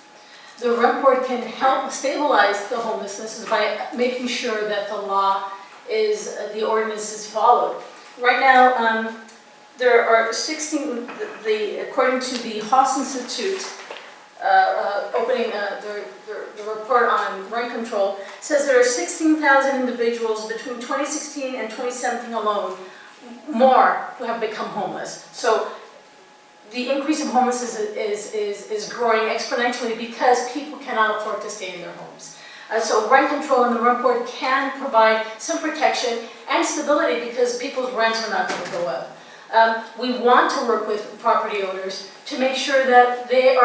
Speaker 6: The rent board can help stabilize the homelessness by making sure that the ordinance is followed. Right now, there are 16, according to the Haas Institute, opening the report on rent control, says there are 16,000 individuals between 2016 and 2017 alone, more who have become homeless. So the increase in homelessness is growing exponentially because people cannot afford to stay in their homes. So rent control and the rent board can provide some protection and stability because people's rents are not going to go up. We want to work with property owners to make sure that they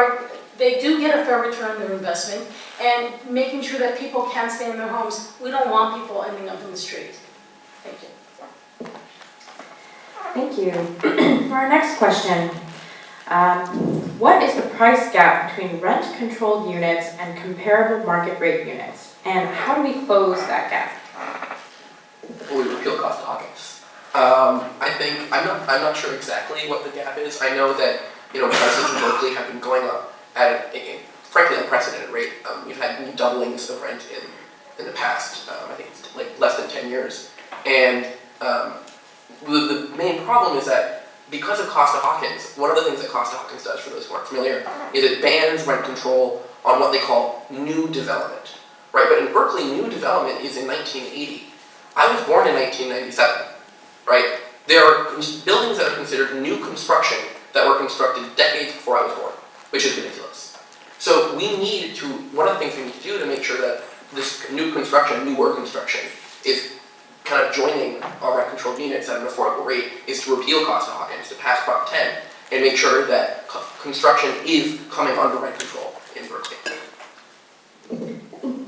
Speaker 6: do get a fair return on their investment and making sure that people can stay in their homes. We don't want people ending up in the street. Thank you.
Speaker 1: Thank you. For our next question, what is the price gap between rent-controlled units and comparable market rate units? And how do we close that gap?
Speaker 2: Well, we repeal cost of Hawkins. I'm not sure exactly what the gap is. I know that prices in Berkeley have been going up at a frankly unprecedented rate. We've had new doublings of rent in the past. I think it's like less than 10 years. And the main problem is that because of cost of Hawkins, one of the things that cost of Hawkins does, for those who aren't familiar, is it bans rent control on what they call new development. Right? But in Berkeley, new development is in 1980. I was born in 1997. Right? There are buildings that are considered new construction that were constructed decades before I was born, which is ridiculous. So one of the things we need to do to make sure that this new construction, newer construction, is kind of joining our rent-controlled units at an affordable rate is to repeal cost of Hawkins, to pass Prop 10, and make sure that construction is coming under rent control in Berkeley.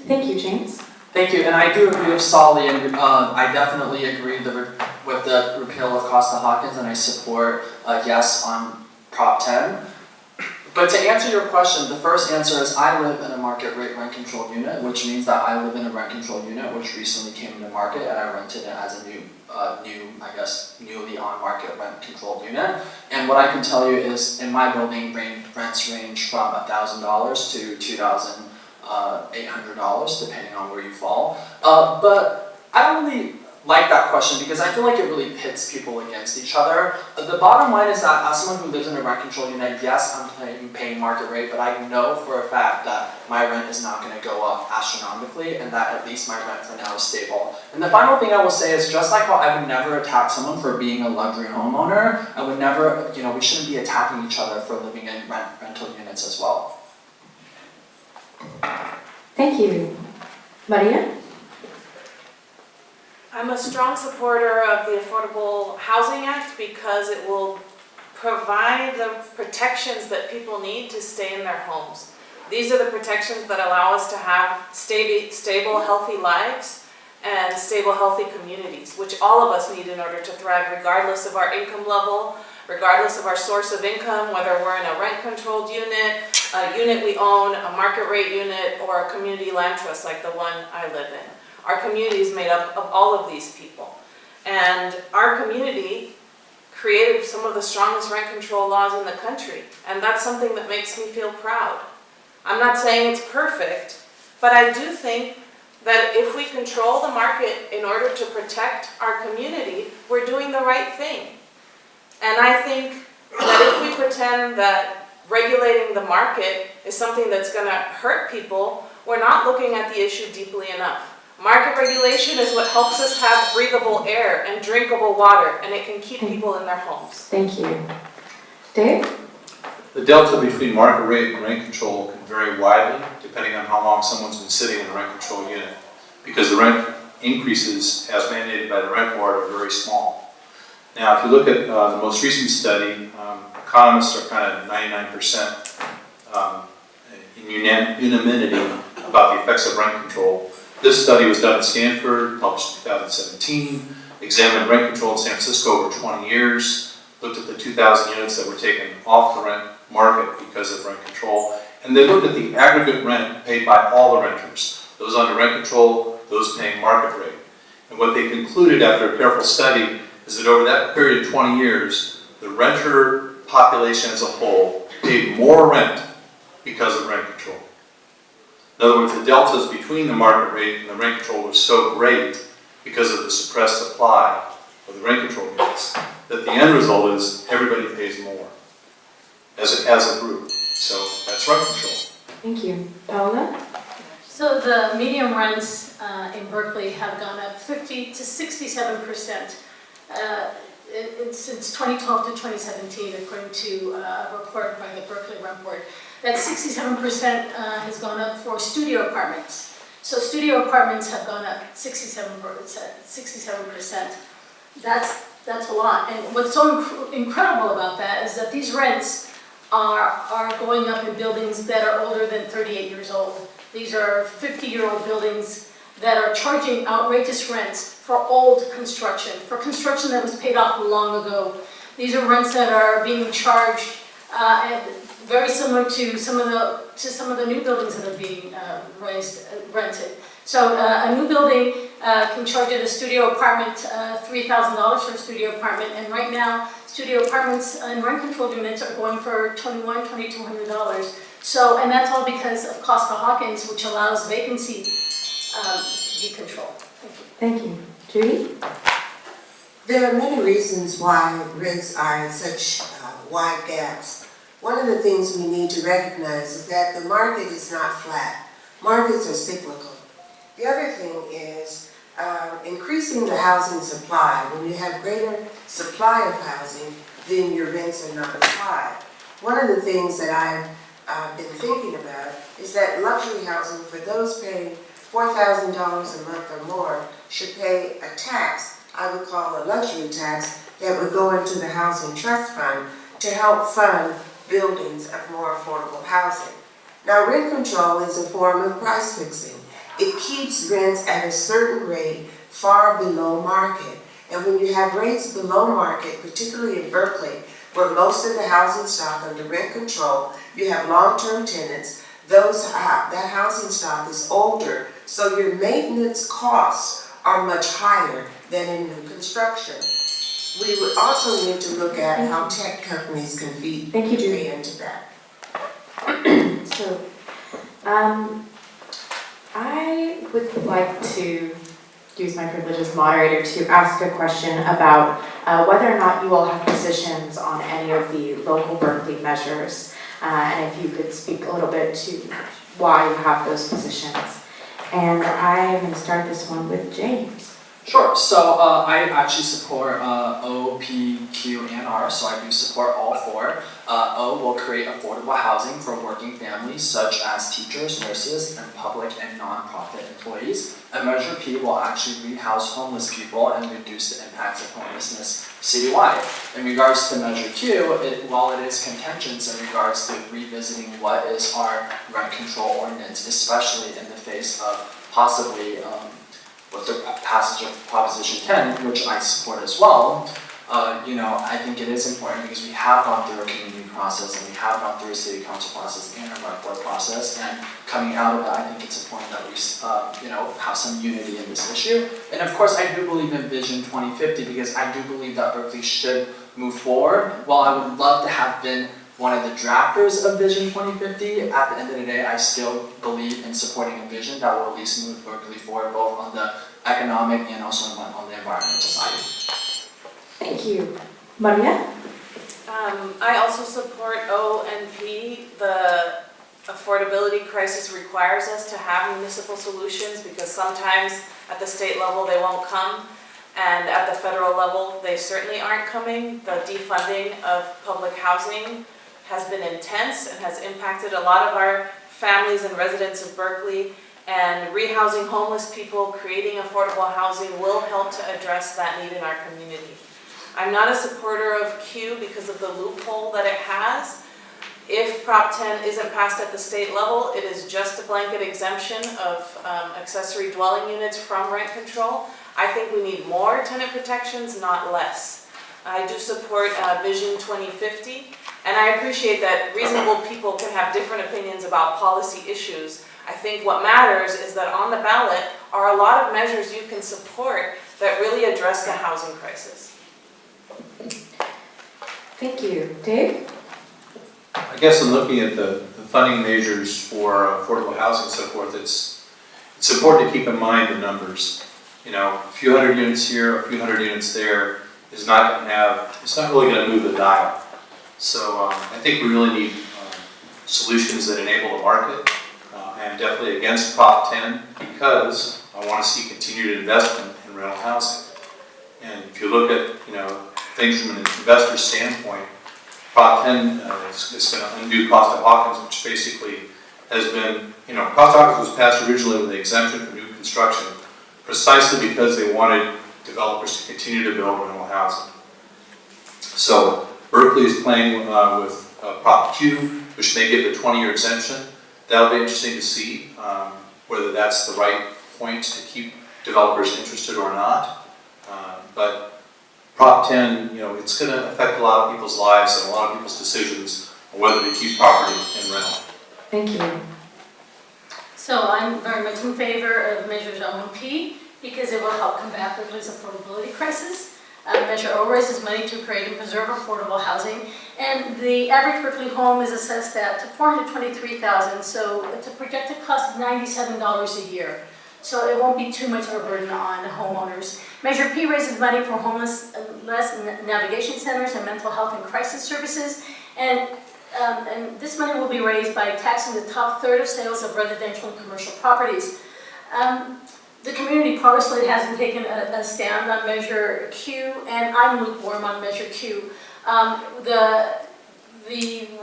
Speaker 1: Thank you, James.
Speaker 3: Thank you, and I do agree with Solly, and I definitely agree with the repeal of cost of Hawkins, and I support yes on Prop 10. But to answer your question, the first answer is I live in a market rate rent controlled unit, which means that I live in a rent controlled unit which recently came into market, and I rented it as a newly on market rent controlled unit. And what I can tell you is in my building, rents range from $1,000 to $2,800 depending on where you fall. But I don't really like that question because I feel like it really pits people against each other. The bottom line is that as someone who lives in a rent control unit, yes, I'm paying market rate, but I know for a fact that my rent is not going to go up astronomically and that at least my rent for now is stable. And the final thing I will say is just like how I would never attack someone for being a luxury homeowner, I would never, we shouldn't be attacking each other for living in rental units as well.
Speaker 1: Thank you. Maria?
Speaker 4: I'm a strong supporter of the Affordable Housing Act because it will provide the protections that people need to stay in their homes. These are the protections that allow us to have stable, healthy lives and stable, healthy communities, which all of us need in order to thrive regardless of our income level, regardless of our source of income, whether we're in a rent-controlled unit, a unit we own, a market rate unit, or a community land trust like the one I live in. Our community is made up of all of these people. And our community created some of the strongest rent control laws in the country. And that's something that makes me feel proud. I'm not saying it's perfect, but I do think that if we control the market in order to protect our community, we're doing the right thing. And I think that if we pretend that regulating the market is something that's going to hurt people, we're not looking at the issue deeply enough. Market regulation is what helps us have breathable air and drinkable water, and it can keep people in their homes.
Speaker 1: Thank you. Dave?
Speaker 5: The delta between market rate and rent control can vary widely depending on how long someone's been sitting in a rent control unit, because the rent increases as mandated by the rent board are very small. Now, if you look at the most recent study, economists are kind of 99% in unanimity about the effects of rent control. This study was done at Stanford, published in 2017, examined rent control in San Francisco over 20 years, looked at the 2,000 units that were taken off the rent market because of rent control, and they looked at the aggregate rent paid by all the renters, those under rent control, those paying market rate. And what they concluded after a careful study is that over that period of 20 years, the renter population as a whole paid more rent because of rent control. In other words, the deltas between the market rate and the rent control were so great because of the suppressed supply of the rent control units that the end result is everybody pays more as a group. So that's rent control.
Speaker 1: Thank you. Paola?
Speaker 6: So the median rents in Berkeley have gone up 50 to 67% since 2012 to 2017, according to a report by the Berkeley Rent Board. That 67% has gone up for studio apartments. So studio apartments have gone up 67%. That's a lot. And what's so incredible about that is that these rents are going up in buildings that are older than 38 years old. These are 50-year-old buildings that are charging outrageous rents for old construction, for construction that was paid off long ago. These are rents that are being charged and very similar to some of the new buildings that are being rented. So a new building can charge at a studio apartment $3,000 for a studio apartment, and right now studio apartments and rent control units are going for $2,100, $2,200. So, and that's all because of Costa-Hawkins, which allows vacancy to be controlled. Thank you.
Speaker 1: Thank you. Judy?
Speaker 7: There are many reasons why rents are in such wide gaps. One of the things we need to recognize is that the market is not flat. Markets are cyclical. The other thing is increasing the housing supply. When you have greater supply of housing, then your rents are not as high. One of the things that I've been thinking about is that luxury housing for those paying $4,000 a month or more should pay a tax, I would call a luxury tax, that would go into the Housing Trust Fund to help fund buildings of more affordable housing. Now, rent control is a form of price fixing. It keeps rents at a certain rate far below market. And when you have rates below market, particularly in Berkeley, where most of the housing stock under rent control, you have long-term tenants, that housing stock is older, so your maintenance costs are much higher than in new construction. We would also need to look at how tech companies can feed into that.
Speaker 1: So, I would like to use my privilege as moderator to ask a question about whether or not you all have positions on any of the local Berkeley measures, and if you could speak a little bit to why you have those positions. And I'm going to start this one with James.
Speaker 3: Sure. So I actually support O, P, Q, and R, so I do support all four. O will create affordable housing for working families such as teachers, nurses, and public and nonprofit employees. And Measure P will actually rehouse homeless people and reduce the impacts of homelessness citywide. In regards to Measure Q, while it is contentious in regards to revisiting what is our rent control ordinance, especially in the face of possibly with the passage of Proposition 10, which I support as well, I think it is important because we have gone through a community process and we have gone through a city council process and a rec board process, and coming out of that, I think it's important that we, have some unity in this issue. And of course, I do believe in Vision 2050 because I do believe that Berkeley should move forward. While I would love to have been one of the drafters of Vision 2050, at the end of the day, I still believe in supporting a vision that will at least move Berkeley forward, both on the economic and also on the environmental side.
Speaker 1: Thank you. Maria?
Speaker 4: I also support O and P. The affordability crisis requires us to have municipal solutions because sometimes at the state level they won't come, and at the federal level they certainly aren't coming. The defunding of public housing has been intense and has impacted a lot of our families and residents of Berkeley, and rehousing homeless people, creating affordable housing will help to address that need in our community. I'm not a supporter of Q because of the loophole that it has. If Prop 10 isn't passed at the state level, it is just a blanket exemption of accessory dwelling units from rent control. I think we need more tenant protections, not less. I do support Vision 2050, and I appreciate that reasonable people can have different opinions about policy issues. I think what matters is that on the ballot are a lot of measures you can support that really address the housing crisis.
Speaker 1: Thank you. Dave?
Speaker 5: I guess in looking at the funding measures for affordable housing and so forth, it's important to keep in mind the numbers. A few hundred units here, a few hundred units there is not really going to move the dial. So I think we really need solutions that enable the market. I am definitely against Prop 10 because I want to see continued investment in rental housing. And if you look at, things from an investor standpoint, Prop 10 is going to undo Costa-Hawkins, which basically has been, Costa-Hawkins was passed originally with an exemption for new construction precisely because they wanted developers to continue to build rental housing. So Berkeley is playing with Prop Q, which may give a 20-year exemption. That'll be interesting to see whether that's the right point to keep developers interested or not. But Prop 10, it's going to affect a lot of people's lives and a lot of people's decisions on whether to keep property in rental.
Speaker 1: Thank you.
Speaker 6: So I'm very much in favor of measures O and P because it will help combat Berkeley's affordability crisis. Measure O raises money to create and preserve affordable housing, and the average Berkeley home is assessed at $423,000, so it's a projected cost of $97 a year. So it won't be too much of a burden on homeowners. Measure P raises money for homeless navigation centers and mental health and crisis services, and this money will be raised by taxing the top third of sales of residential and commercial properties. The community power slate hasn't taken a stand on Measure Q, and I'm lukewarm on Measure Q. The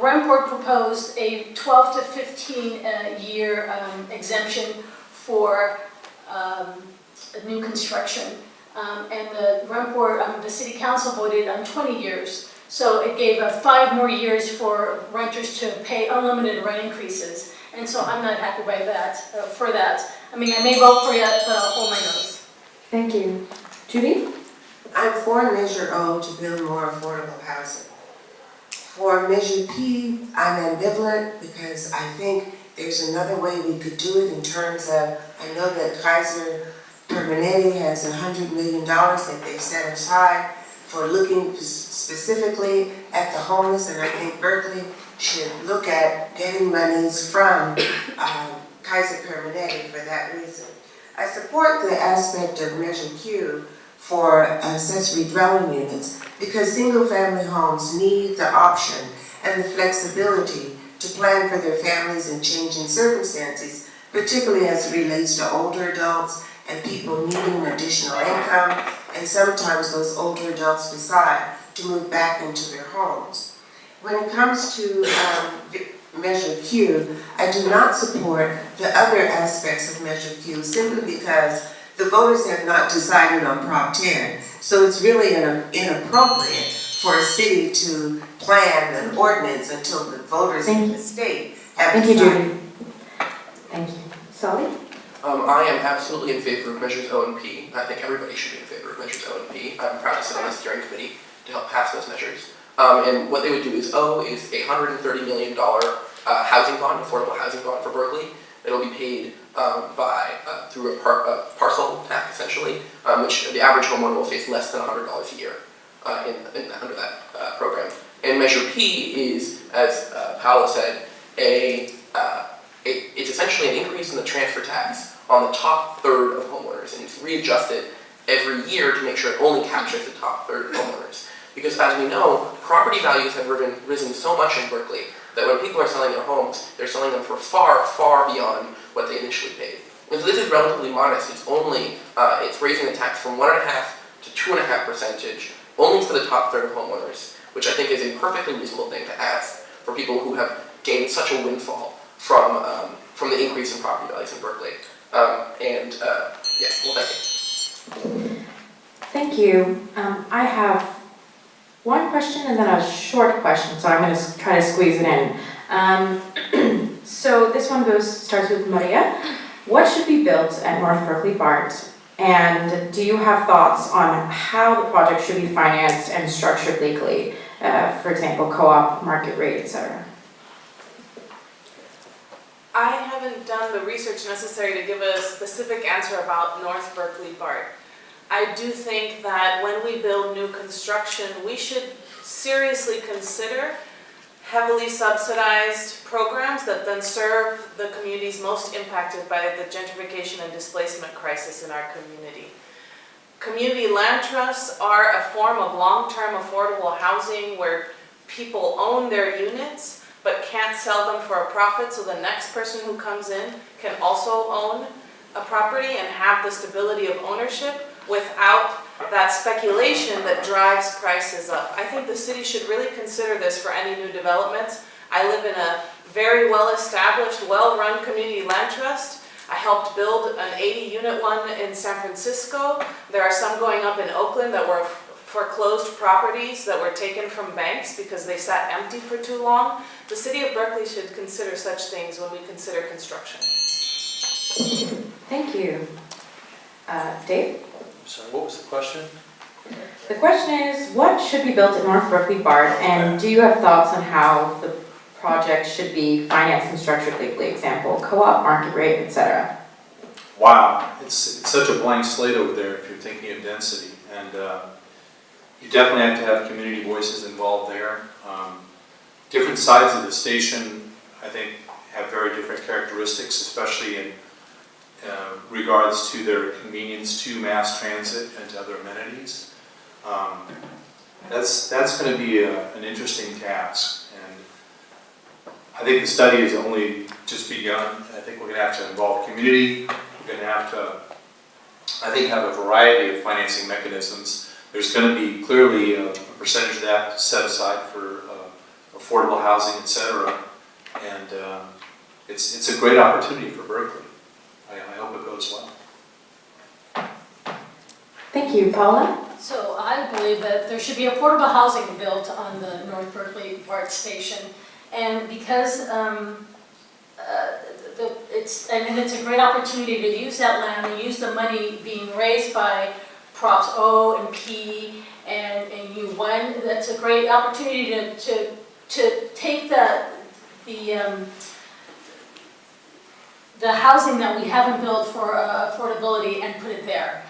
Speaker 6: Rent Board proposed a 12 to 15 year exemption for new construction, and the Rent Board, the City Council voted on 20 years. So it gave 5 more years for renters to pay unlimited rent increases, and so I'm not happy by that. For that, I may vote for it, but I'll hold my nose.
Speaker 1: Thank you. Judy?
Speaker 7: I'm for Measure O to build more affordable housing. For Measure P, I'm ambivalent because I think there's another way we could do it in terms of, I know that Kaiser Permanente has $100 million that they've set aside for looking specifically at the homeless, and I think Berkeley should look at getting monies from Kaiser Permanente for that reason. I support the aspect of Measure Q for accessory dwelling units because single-family homes need the option and the flexibility to plan for their families in changing circumstances, particularly as it relates to older adults and people needing additional income, and sometimes those older adults decide to move back into their homes. When it comes to Measure Q, I do not support the other aspects of Measure Q simply because the voters have not decided on Prop 10. So it's really inappropriate for a city to plan an ordinance until the voters in the state have
Speaker 1: Thank you,
Speaker 7: decided.
Speaker 1: Judy. Thank you. Sally?
Speaker 2: I am absolutely in favor of measures O and P. I think everybody should be in favor of measures O and P. I'm proud to sit on the steering committee to help pass those measures. And what they would do is O is a $130 million housing bond, affordable housing bond for Berkeley. It'll be paid through a parcel tax, essentially, which the average homeowner will face less than $100 a year under that program. And Measure P is, as Paola said, it's essentially an increase in the transfer tax on the top third of homeowners, and it's readjusted every year to make sure it only captures the top third of homeowners. Because as we know, property values have risen so much in Berkeley that when people are selling their homes, they're selling them for far, far beyond what they initially paid. And so this is relatively modest. It's raising the tax from 1.5% to 2.5%, only for the top third of homeowners, which I think is a perfectly reasonable thing to ask for people who have gained such a windfall from the increase in property values in Berkeley. Thank you.
Speaker 1: Thank you. I have one question and then a short question, so I'm going to try to squeeze it in. So this one starts with Maria. What should be built at North Berkeley BART? And do you have thoughts on how the project should be financed and structured legally? For example, co-op, market rate, etc.
Speaker 4: I haven't done the research necessary to give a specific answer about North Berkeley BART. I do think that when we build new construction, we should seriously consider heavily subsidized programs that then serve the communities most impacted by the gentrification and displacement crisis in our community. Community land trusts are a form of long-term affordable housing where people own their units but can't sell them for a profit, so the next person who comes in can also own a property and have the stability of ownership without that speculation that drives prices up. I think the city should really consider this for any new developments. I live in a very well-established, well-run community land trust. I helped build an 80-unit one in San Francisco. There are some going up in Oakland that were foreclosed properties that were taken from banks because they sat empty for too long. The city of Berkeley should consider such things when we consider construction.
Speaker 1: Thank you. Dave?
Speaker 5: Sorry, what was the question?
Speaker 1: The question is, what should be built at North Berkeley BART, and do you have thoughts on how the project should be financed and structured legally? Example, co-op, market rate, etc.
Speaker 5: Wow, it's such a blank slate over there if you're thinking of density, and you definitely have to have community voices involved there. Different sides of the station, I think, have very different characteristics, especially in regards to their convenience to mass transit and to other amenities. That's going to be an interesting task, and I think the study has only just begun. I think we're going to have to involve community. We're going to have to, I think, have a variety of financing mechanisms. There's going to be clearly a percentage of that set aside for affordable housing, etc. And it's a great opportunity for Berkeley. I hope it goes well.
Speaker 1: Thank you. Paula?
Speaker 6: So I believe that there should be affordable housing built on the North Berkeley BART station. And because it's a great opportunity to use that land and use the money being raised by Props O and P and U1, that's a great opportunity to take the housing that we haven't built for affordability and put it there.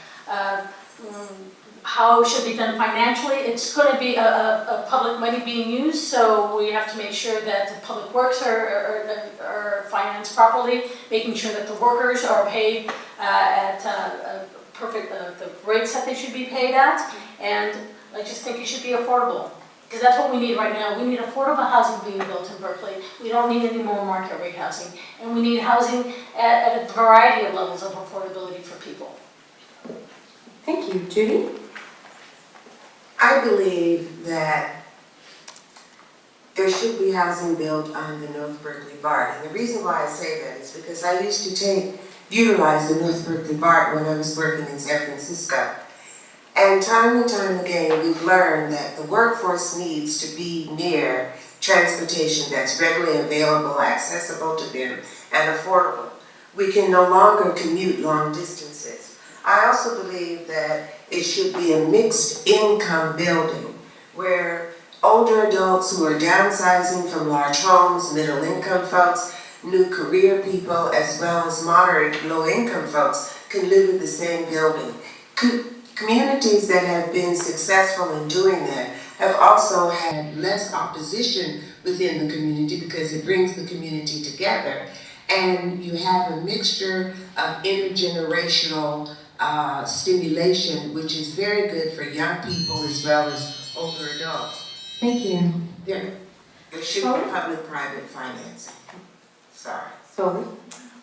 Speaker 6: How it should be done financially, it's going to be a public money being used, so we have to make sure that the public works are financed properly, making sure that the workers are paid at the rates that they should be paid at, and I just think it should be affordable. Because that's what we need right now. We need affordable housing being built in Berkeley. We don't need any more market rate housing. And we need housing at a variety of levels of affordability for people.
Speaker 1: Thank you. Judy?
Speaker 7: I believe that there should be housing built on the North Berkeley BART. And the reason why I say that is because I used to utilize the North Berkeley BART when I was working in San Francisco. And time again, we've learned that the workforce needs to be near transportation that's readily available, accessible to them, and affordable. we can no longer commute long distances. I also believe that it should be a mixed income building where older adults who are downsizing from large homes, middle income folks, new career people, as well as moderate low income folks can live in the same building. Communities that have been successful in doing that have also had less opposition within the community because it brings the community together, and you have a mixture of intergenerational stimulation, which is very good for young people as well as older adults.
Speaker 1: Thank you.
Speaker 7: There should be public-private financing. Sorry.
Speaker 1: Solely?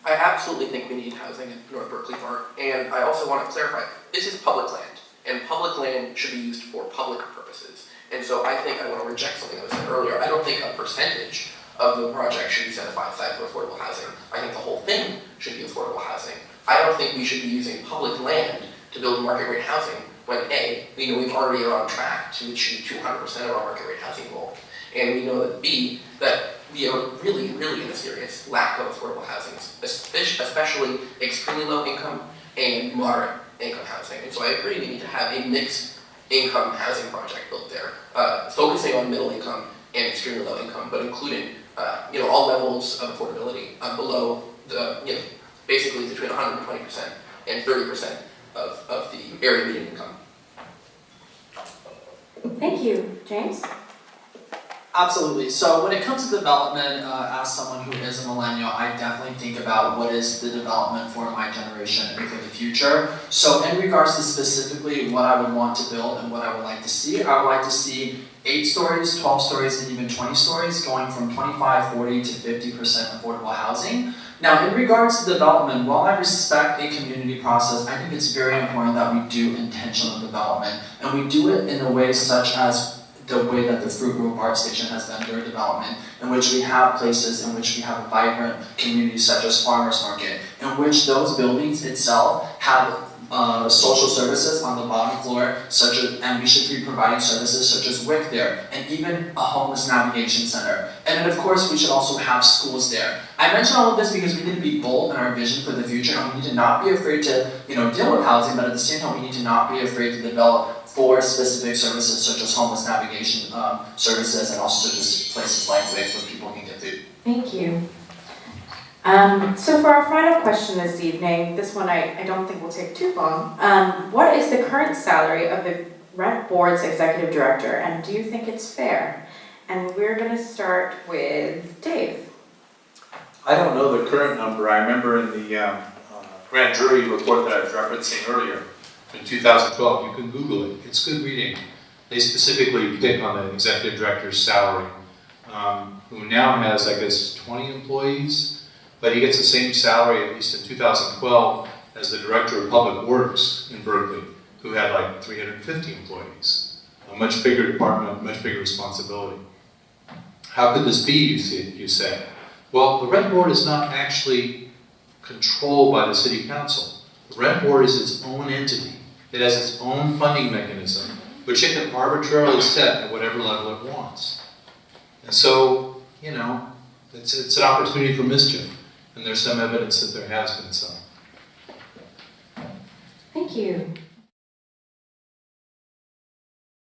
Speaker 2: I absolutely think we need housing in North Berkeley Park, and I also want to clarify, this is public land, and public land should be used for public purposes. And so I think I want to reject something that was said earlier. I don't think a percentage of the project should be set aside for affordable housing. I think the whole thing should be affordable housing. I don't think we should be using public land to build market rate housing when A, we know we've already are on track to achieve 200% of our market rate housing goal. And we know that B, that we are really, really in a serious lack of affordable housing, especially extremely low income and moderate income housing. And so I agree we need to have a mixed income housing project built there, focusing on middle income and extremely low income, but including all levels of affordability below the, basically between 120% and 30% of the area median income.
Speaker 1: Thank you. James?
Speaker 3: Absolutely. So when it comes to development, as someone who is a millennial, I definitely think about what is the development for my generation and for the future. So in regards to specifically what I would want to build and what I would like to see, I would like to see 8 stories, 12 stories, and even 20 stories, going from 25, 40 to 50% affordable housing. Now, in regards to development, while I respect a community process, I think it's very important that we do intentional development, and we do it in a way such as the way that the Fruit Grove Art Station has done their development, in which we have places in which we have a vibrant community such as Farmers Market, in which those buildings itself have social services on the bottom floor, and we should be providing services such as WIC there, and even a homeless navigation center. And then of course we should also have schools there. I mention all of this because we need to be bold in our vision for the future, and we need to not be afraid to deal with housing, but at the same time we need to not be afraid to develop for specific services such as homeless navigation services, and also such as places like WIC where people can get food.
Speaker 1: Thank you. So for our final question this evening, this one I don't think will take too long. What is the current salary of the Rent Board's executive director, and do you think it's fair? And we're going to start with Dave.
Speaker 5: I don't know the current number. I remember in the grand jury report that I was referencing earlier, in 2012, you can Google it. It's good reading. They specifically pick on the executive director's salary, who now has, I guess, 20 employees, but he gets the same salary, at least in 2012, as the director of public works in Berkeley, who had like 350 employees. A much bigger department, much bigger responsibility. How could this be, you say? Well, the Rent Board is not actually controlled by the City Council. The Rent Board is its own entity. It has its own funding mechanism, which it can arbitrarily set at whatever level it wants. And so, it's an opportunity for mischief, and there's some evidence that there has been some.
Speaker 1: Thank you.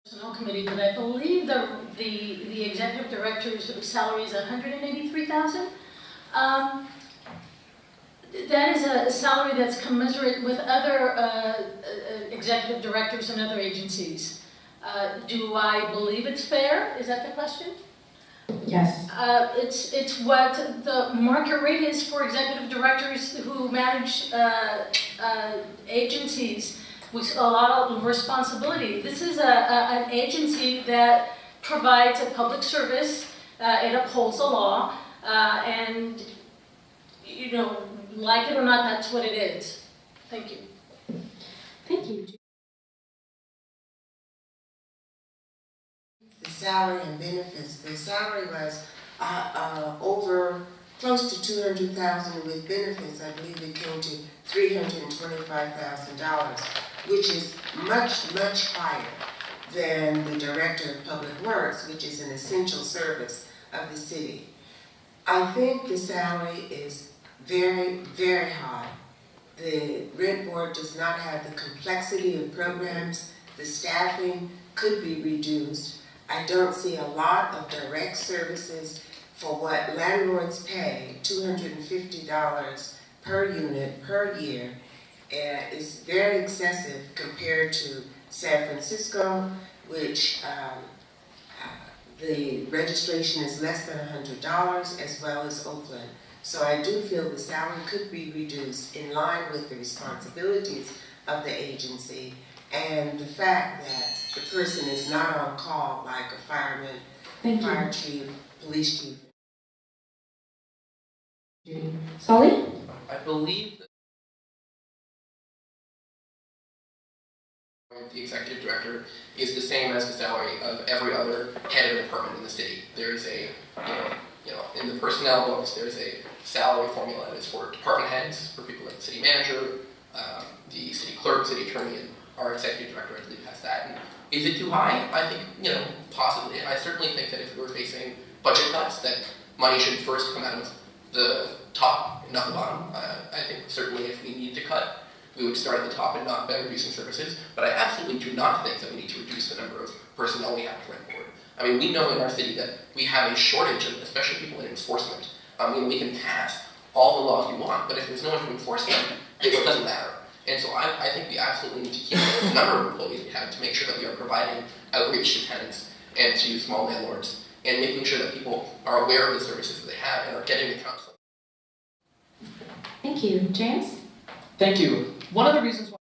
Speaker 6: Personnel committee, but I believe the executive director's salary is $183,000. That is a salary that's commensurate with other executive directors and other agencies. Do I believe it's fair? Is that the question?
Speaker 1: Yes.
Speaker 6: It's what the market rate is for executive directors who manage agencies with a lot of responsibility. This is an agency that provides a public service. It upholds the law, and like it or not, that's what it is. Thank you.
Speaker 1: Thank you.
Speaker 7: The salary and benefits. The salary was over close to $200,000 with benefits. I believe it came to $325,000, which is much, much higher than the Director of Public Works, which is an essential service of the city. I think the salary is very, very high. The rent board does not have the complexity of programs. The staffing could be reduced. I don't see a lot of direct services for what landlords pay, $250 per unit per year. Is very excessive compared to San Francisco, which the registration is less than $100, as well as Oakland. So I do feel the salary could be reduced in line with the responsibilities of the agency and the fact that the person is not on call like a fireman, fire chief, police chief.
Speaker 1: Solly?
Speaker 2: I believe that the executive director is the same as the salary of every other head of department in the city. There's a, in the personnel books, there's a salary formula that is for department heads, for people like the city manager, the city clerk, city attorney, and our executive director, I believe, has that. And is it too high? I think, possibly. I certainly think that if we're facing budget cuts, that money should first come out of the top, not the bottom. I think certainly if we need to cut, we would start at the top and not by reducing services. But I absolutely do not think that we need to reduce the number of personnel we have to rent board. I mean, we know in our city that we have a shortage of, especially people in enforcement. We can pass all the laws we want, but if there's no one to enforce them, it doesn't matter. And so I think we absolutely need to keep the number of employees we have to make sure that we are providing outreach to tenants and to small landlords, and making sure that people are aware of the services that they have and are getting the counseling.
Speaker 1: Thank you. James?
Speaker 3: Thank you. One of the reasons why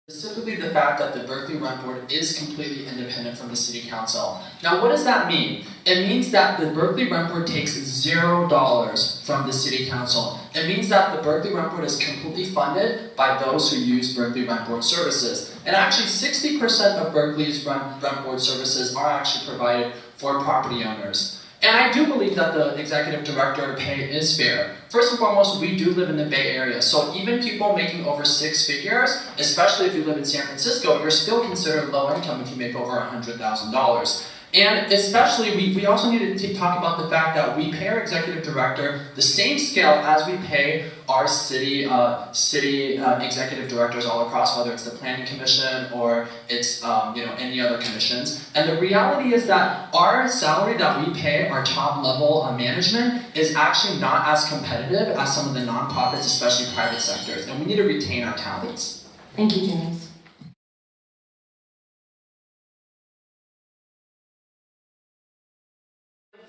Speaker 3: specifically the fact that the Berkeley Rent Board is completely independent from the City Council. Now, what does that mean? It means that the Berkeley Rent Board takes $0 from the City Council. It means that the Berkeley Rent Board is completely funded by those who use Berkeley Rent Board services. And actually, 60% of Berkeley's rent board services are actually provided for property owners. And I do believe that the executive director pay is fair. First and foremost, we do live in the Bay Area, so even people making over 6 figures, especially if you live in San Francisco, you're still considered low income if you make over $100,000. And especially, we also need to talk about the fact that we pay our executive director the same scale as we pay our city executive directors all across, whether it's the planning commission or it's any other commissions. And the reality is that our salary that we pay our top level management is actually not as competitive as some of the nonprofits, especially private sectors. And we need to retain our talents.
Speaker 1: Thank you, James.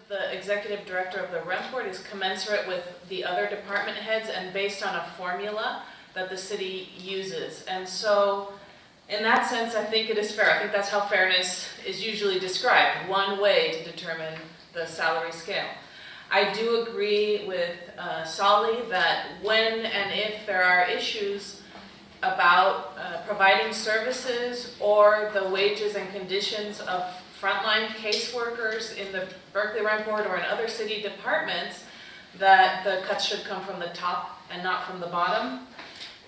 Speaker 4: The executive director of the rent board is commensurate with the other department heads and based on a formula that the city uses. And so, in that sense, I think it is fair. I think that's how fairness is usually described, one way to determine the salary scale. I do agree with Solly that when and if there are issues about providing services or the wages and conditions of frontline caseworkers in the Berkeley Rent Board or in other city departments, that the cuts should come from the top and not from the bottom.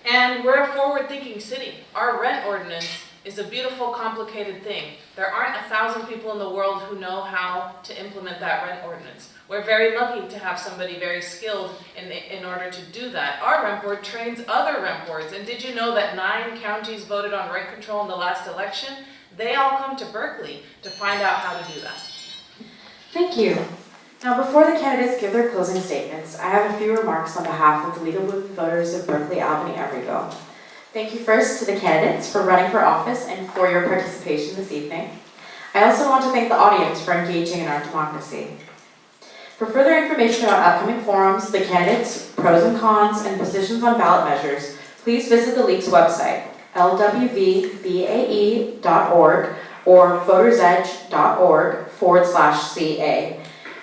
Speaker 4: And we're a forward-thinking city. Our rent ordinance is a beautiful, complicated thing. There aren't 1,000 people in the world who know how to implement that rent ordinance. We're very lucky to have somebody very skilled in order to do that. Our rent board trains other rent boards, and did you know that 9 counties voted on rent control in the last election? They all come to Berkeley to find out how to do that.
Speaker 1: Thank you. Now, before the candidates give their closing statements, I have a few remarks on behalf of the legal voters of Berkeley, Albany, Emeryville. Thank you first to the candidates for running for office and for your participation this evening. I also want to thank the audience for engaging in our democracy. For further information about upcoming forums, the candidates, pros and cons, and positions on ballot measures, please visit the League's website, lwvbae.org or votersedge.org/CA.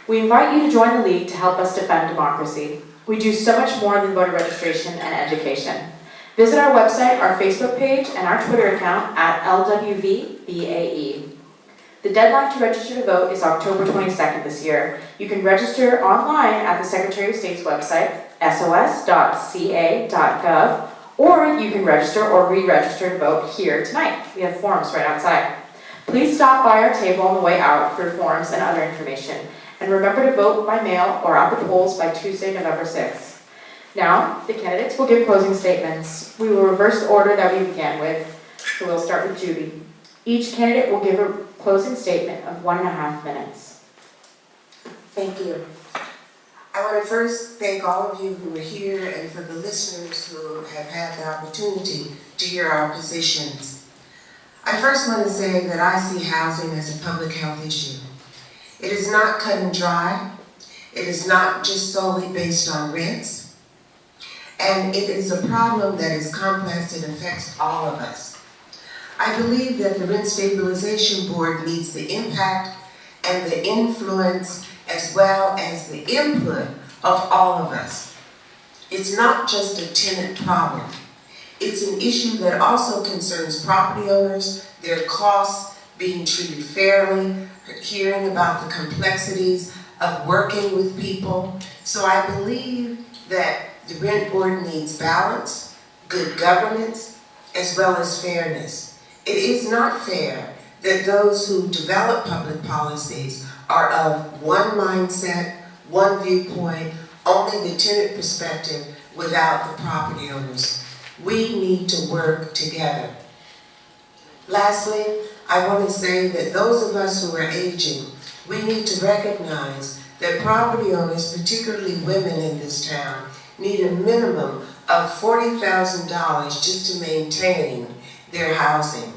Speaker 1: We invite you to join the League to help us defend democracy. We do so much more than voter registration and education. Visit our website, our Facebook page, and our Twitter account at LWVBAE. The deadline to register to vote is October 22nd this year. You can register online at the Secretary of State's website, sos.ca.gov, or you can register or re-register to vote here tonight. We have forms right outside. Please stop by our table on the way out for forms and other information. And remember to vote by mail or at the polls by Tuesday, November 6th. Now, the candidates will give closing statements. We will reverse the order that we began with, so we'll start with Judy. Each candidate will give a closing statement of 1.5 minutes.
Speaker 7: Thank you. I want to first thank all of you who are here and for the listeners who have had the opportunity to hear our positions. I first want to say that I see housing as a public health issue. It is not cut and dry. It is not just solely based on rents. And it is a problem that is complex and affects all of us. I believe that the Rent Stabilization Board needs the impact and the influence as well as the input of all of us. It's not just a tenant problem. It's an issue that also concerns property owners, their costs, being treated fairly, hearing about the complexities of working with people. So I believe that the Rent Board needs balance, good governance, as well as fairness. It is not fair that those who develop public policies are of one mindset, one viewpoint, only the tenant perspective without the property owners. We need to work together. Lastly, I want to say that those of us who are aging, we need to recognize that property owners, particularly women in this town, need a minimum of $40,000 just to maintain their housing.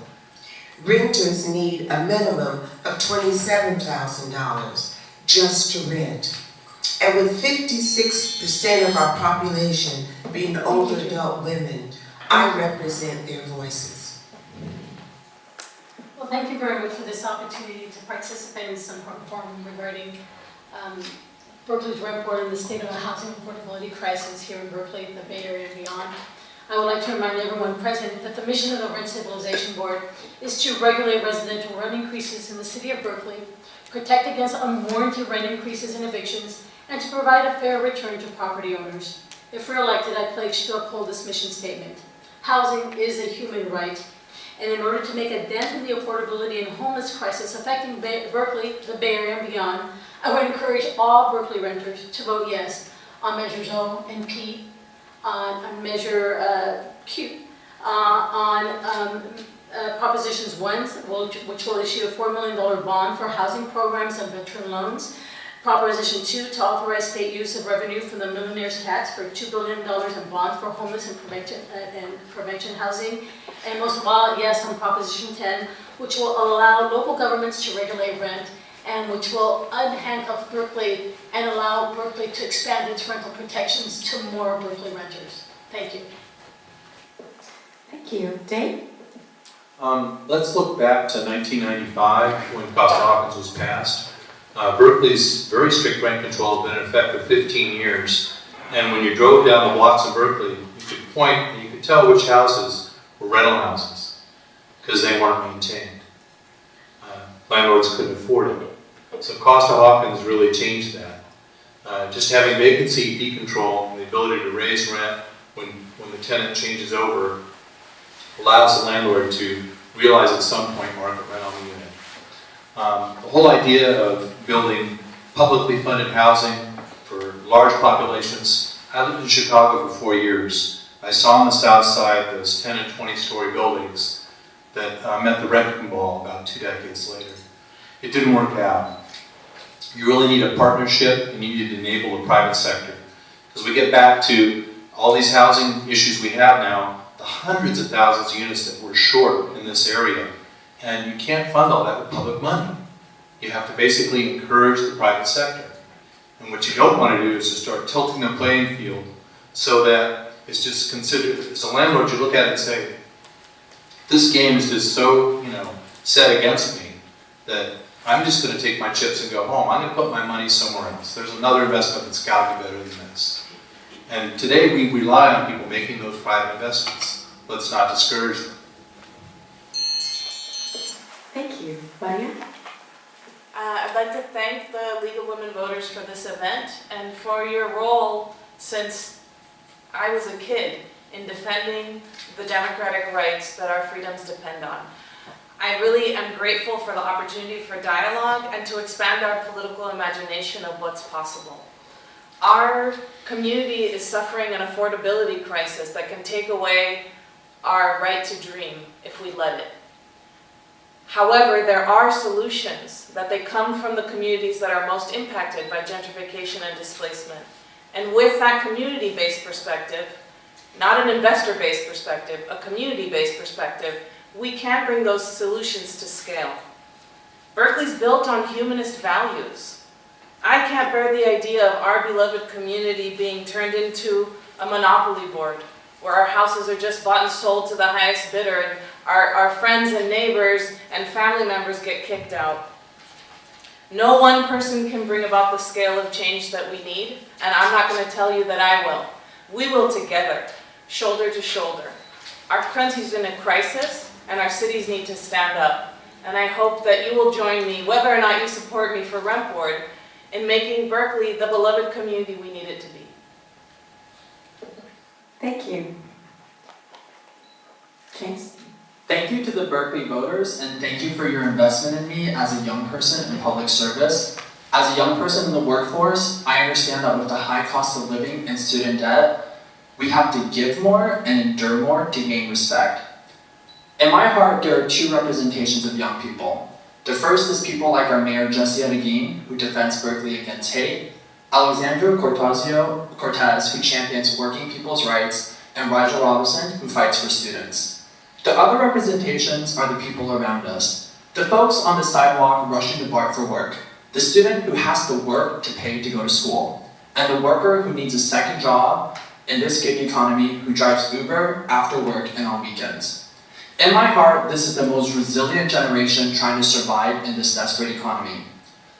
Speaker 7: Renters need a minimum of $27,000 just to rent. And with 56% of our population being older adult women, I represent their voices.
Speaker 6: Well, thank you very much for this opportunity to participate in some forum regarding Berkeley's rent board and the state of the housing affordability crisis here in Berkeley, the Bay Area and beyond. I would like to remind everyone present that the mission of the Rent Stabilization Board is to regulate residential rent increases in the city of Berkeley, protect against unwarranted rent increases and evictions, and to provide a fair return to property owners. If we're elected, I pledge to uphold this mission statement. Housing is a human right, and in order to make a dent in the affordability and homeless crisis affecting Berkeley, the Bay Area and beyond, I would encourage all Berkeley renters to vote yes on Measures O and P, on Measure Q, on Propositions 1, which will issue a $4 million bond for housing programs and veteran loans. Proposition 2, to authorize state use of revenue from the millionaire's tax for $2 billion in bonds for homeless and prevention housing. And most of all, yes on Proposition 10, which will allow local governments to regulate rent and which will unhandcuff Berkeley and allow Berkeley to expand its rental protections to more Berkeley renters. Thank you.
Speaker 1: Thank you. Dave?
Speaker 5: Let's look back to 1995 when Costa-Hawkins was passed. Berkeley's very strict rent control has been in effect for 15 years. And when you drove down the blocks of Berkeley, you could point and you could tell which houses were rental houses because they weren't maintained. Landlords couldn't afford it. So Costa-Hawkins really changed that. Just having vacancy decontrol and the ability to raise rent when the tenant changes over allows the landlord to realize at some point market rent on the unit. The whole idea of building publicly funded housing for large populations. I lived in Chicago for 4 years. I saw on the south side those 10 and 20-story buildings that met the wrecking ball about 2 decades later. It didn't work out. You really need a partnership and you need to enable the private sector. Because we get back to all these housing issues we have now, the hundreds of thousands of units that we're short in this area. And you can't fund all that with public money. You have to basically encourage the private sector. And what you don't want to do is to start tilting the playing field so that it's just considered, as a landlord, you look at it and say, this game is just so, set against me that I'm just going to take my chips and go home. I'm going to put my money somewhere else. There's another investment that's got to be better than this. And today we rely on people making those private investments. Let's not discourage them.
Speaker 1: Thank you. Maria?
Speaker 4: I'd like to thank the League of Women Voters for this event and for your role since I was a kid in defending the democratic rights that our freedoms depend on. I really am grateful for the opportunity for dialogue and to expand our political imagination of what's possible. Our community is suffering an affordability crisis that can take away our right to dream if we let it. However, there are solutions that they come from the communities that are most impacted by gentrification and displacement. And with that community-based perspective, not an investor-based perspective, a community-based perspective, we can bring those solutions to scale. Berkeley's built on humanist values. I can't bear the idea of our beloved community being turned into a monopoly board, where our houses are just bought and sold to the highest bidder, and our friends and neighbors and family members get kicked out. No one person can bring about the scale of change that we need, and I'm not going to tell you that I will. We will together, shoulder to shoulder. Our country's in a crisis, and our cities need to stand up. And I hope that you will join me, whether or not you support me for Rep Board, in making Berkeley the beloved community we need it to be.
Speaker 1: Thank you. James?
Speaker 3: Thank you to the Berkeley voters, and thank you for your investment in me as a young person in public service. As a young person in the workforce, I understand that with the high cost of living and student debt, we have to give more and endure more to gain respect. In my heart, there are two representations of young people. The first is people like our Mayor Jesse Adeguin, who defends Berkeley against hate, Alexandra Cortez, who champions working people's rights, and Rigel Robinson, who fights for students. The other representations are the people around us. The folks on the sidewalk rushing to BART for work, the student who has to work to pay to go to school, and the worker who needs a second job in this gig economy who drives Uber after work and on weekends. In my heart, this is the most resilient generation trying to survive in this desperate economy.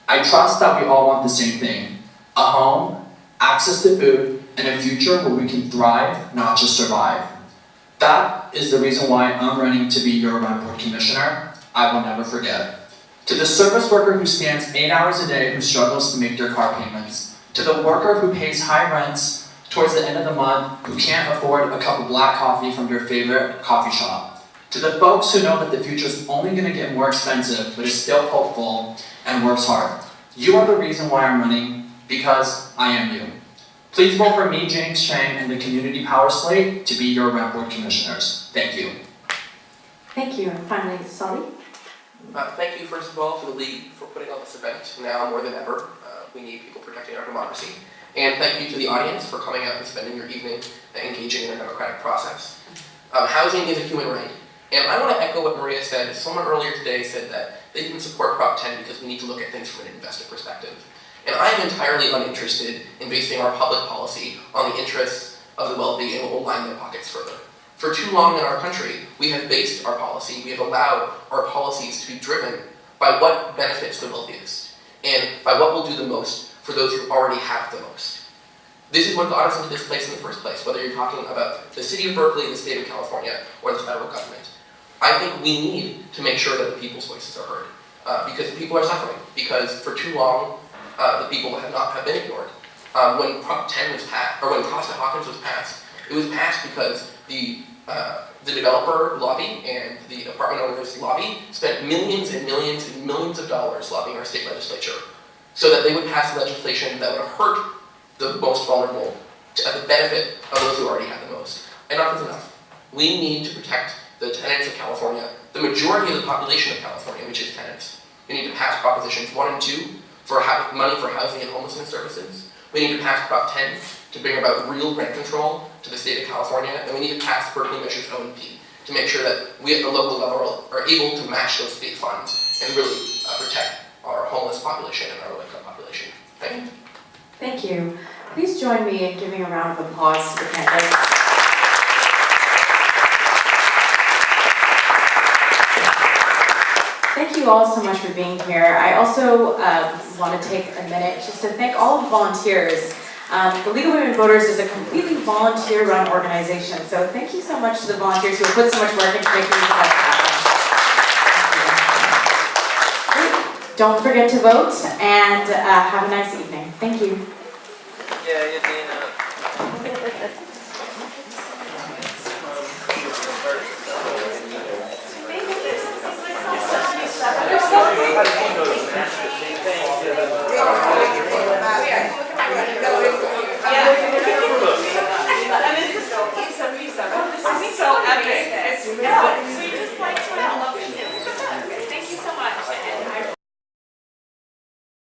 Speaker 3: I trust that we all want the same thing: a home, access to food, and a future where we can thrive, not just survive. That is the reason why I'm running to be your Rep Board Commissioner. I will never forget. To the service worker who stands 8 hours a day who struggles to make their car payments, to the worker who pays high rents towards the end of the month who can't afford a cup of black coffee from their favorite coffee shop, to the folks who know that the future is only going to get more expensive but is still hopeful and works hard. You are the reason why I'm running, because I am you. Please vote for me, James Chang, and the Community Power Slate to be your Rep Board Commissioners. Thank you.
Speaker 1: Thank you. And finally, Sully?
Speaker 2: Thank you, first of all, to the League for putting on this event. Now more than ever, we need people protecting our democracy. And thank you to the audience for coming out and spending your evening engaging in a democratic process. Housing is a human right. And I want to echo what Maria said. Someone earlier today said that they didn't support Prop 10 because we need to look at things from an investor perspective. And I am entirely uninterested in basing our public policy on the interests of the wealthy and what will line their pockets further. For too long in our country, we have based our policy, we have allowed our policies to be driven by what benefits the wealthiest and by what will do the most for those who already have the most. This is what got us into this place in the first place, whether you're talking about the city of Berkeley, the state of California, or the federal government. I think we need to make sure that the people's voices are heard because the people are suffering, because for too long, the people have been ignored. When Prop 10 was passed, or when Costa-Hawkins was passed, it was passed because the developer lobby and the apartment owners lobby spent millions and millions and millions of dollars lobbying our state legislature so that they would pass legislation that would hurt the most vulnerable at the benefit of those who already had the most. Enough is enough. We need to protect the tenants of California, the majority of the population of California, which is tenants. We need to pass Propositions 1 and 2 for money for housing and homelessness services. We need to pass Prop 10 to bring about real rent control to the state of California, and we need to pass Berkeley Measures O and P to make sure that we at the local level are able to match those state funds and really protect our homeless population and our low-income population. Thank you.
Speaker 1: Thank you. Please join me in giving a round of applause to the candidates. Thank you all so much for being here. I also want to take a minute just to thank all of the volunteers. The League of Women Voters is a completely volunteer-run organization, so thank you so much to the volunteers who have put so much work into making this event happen. Don't forget to vote, and have a nice evening. Thank you.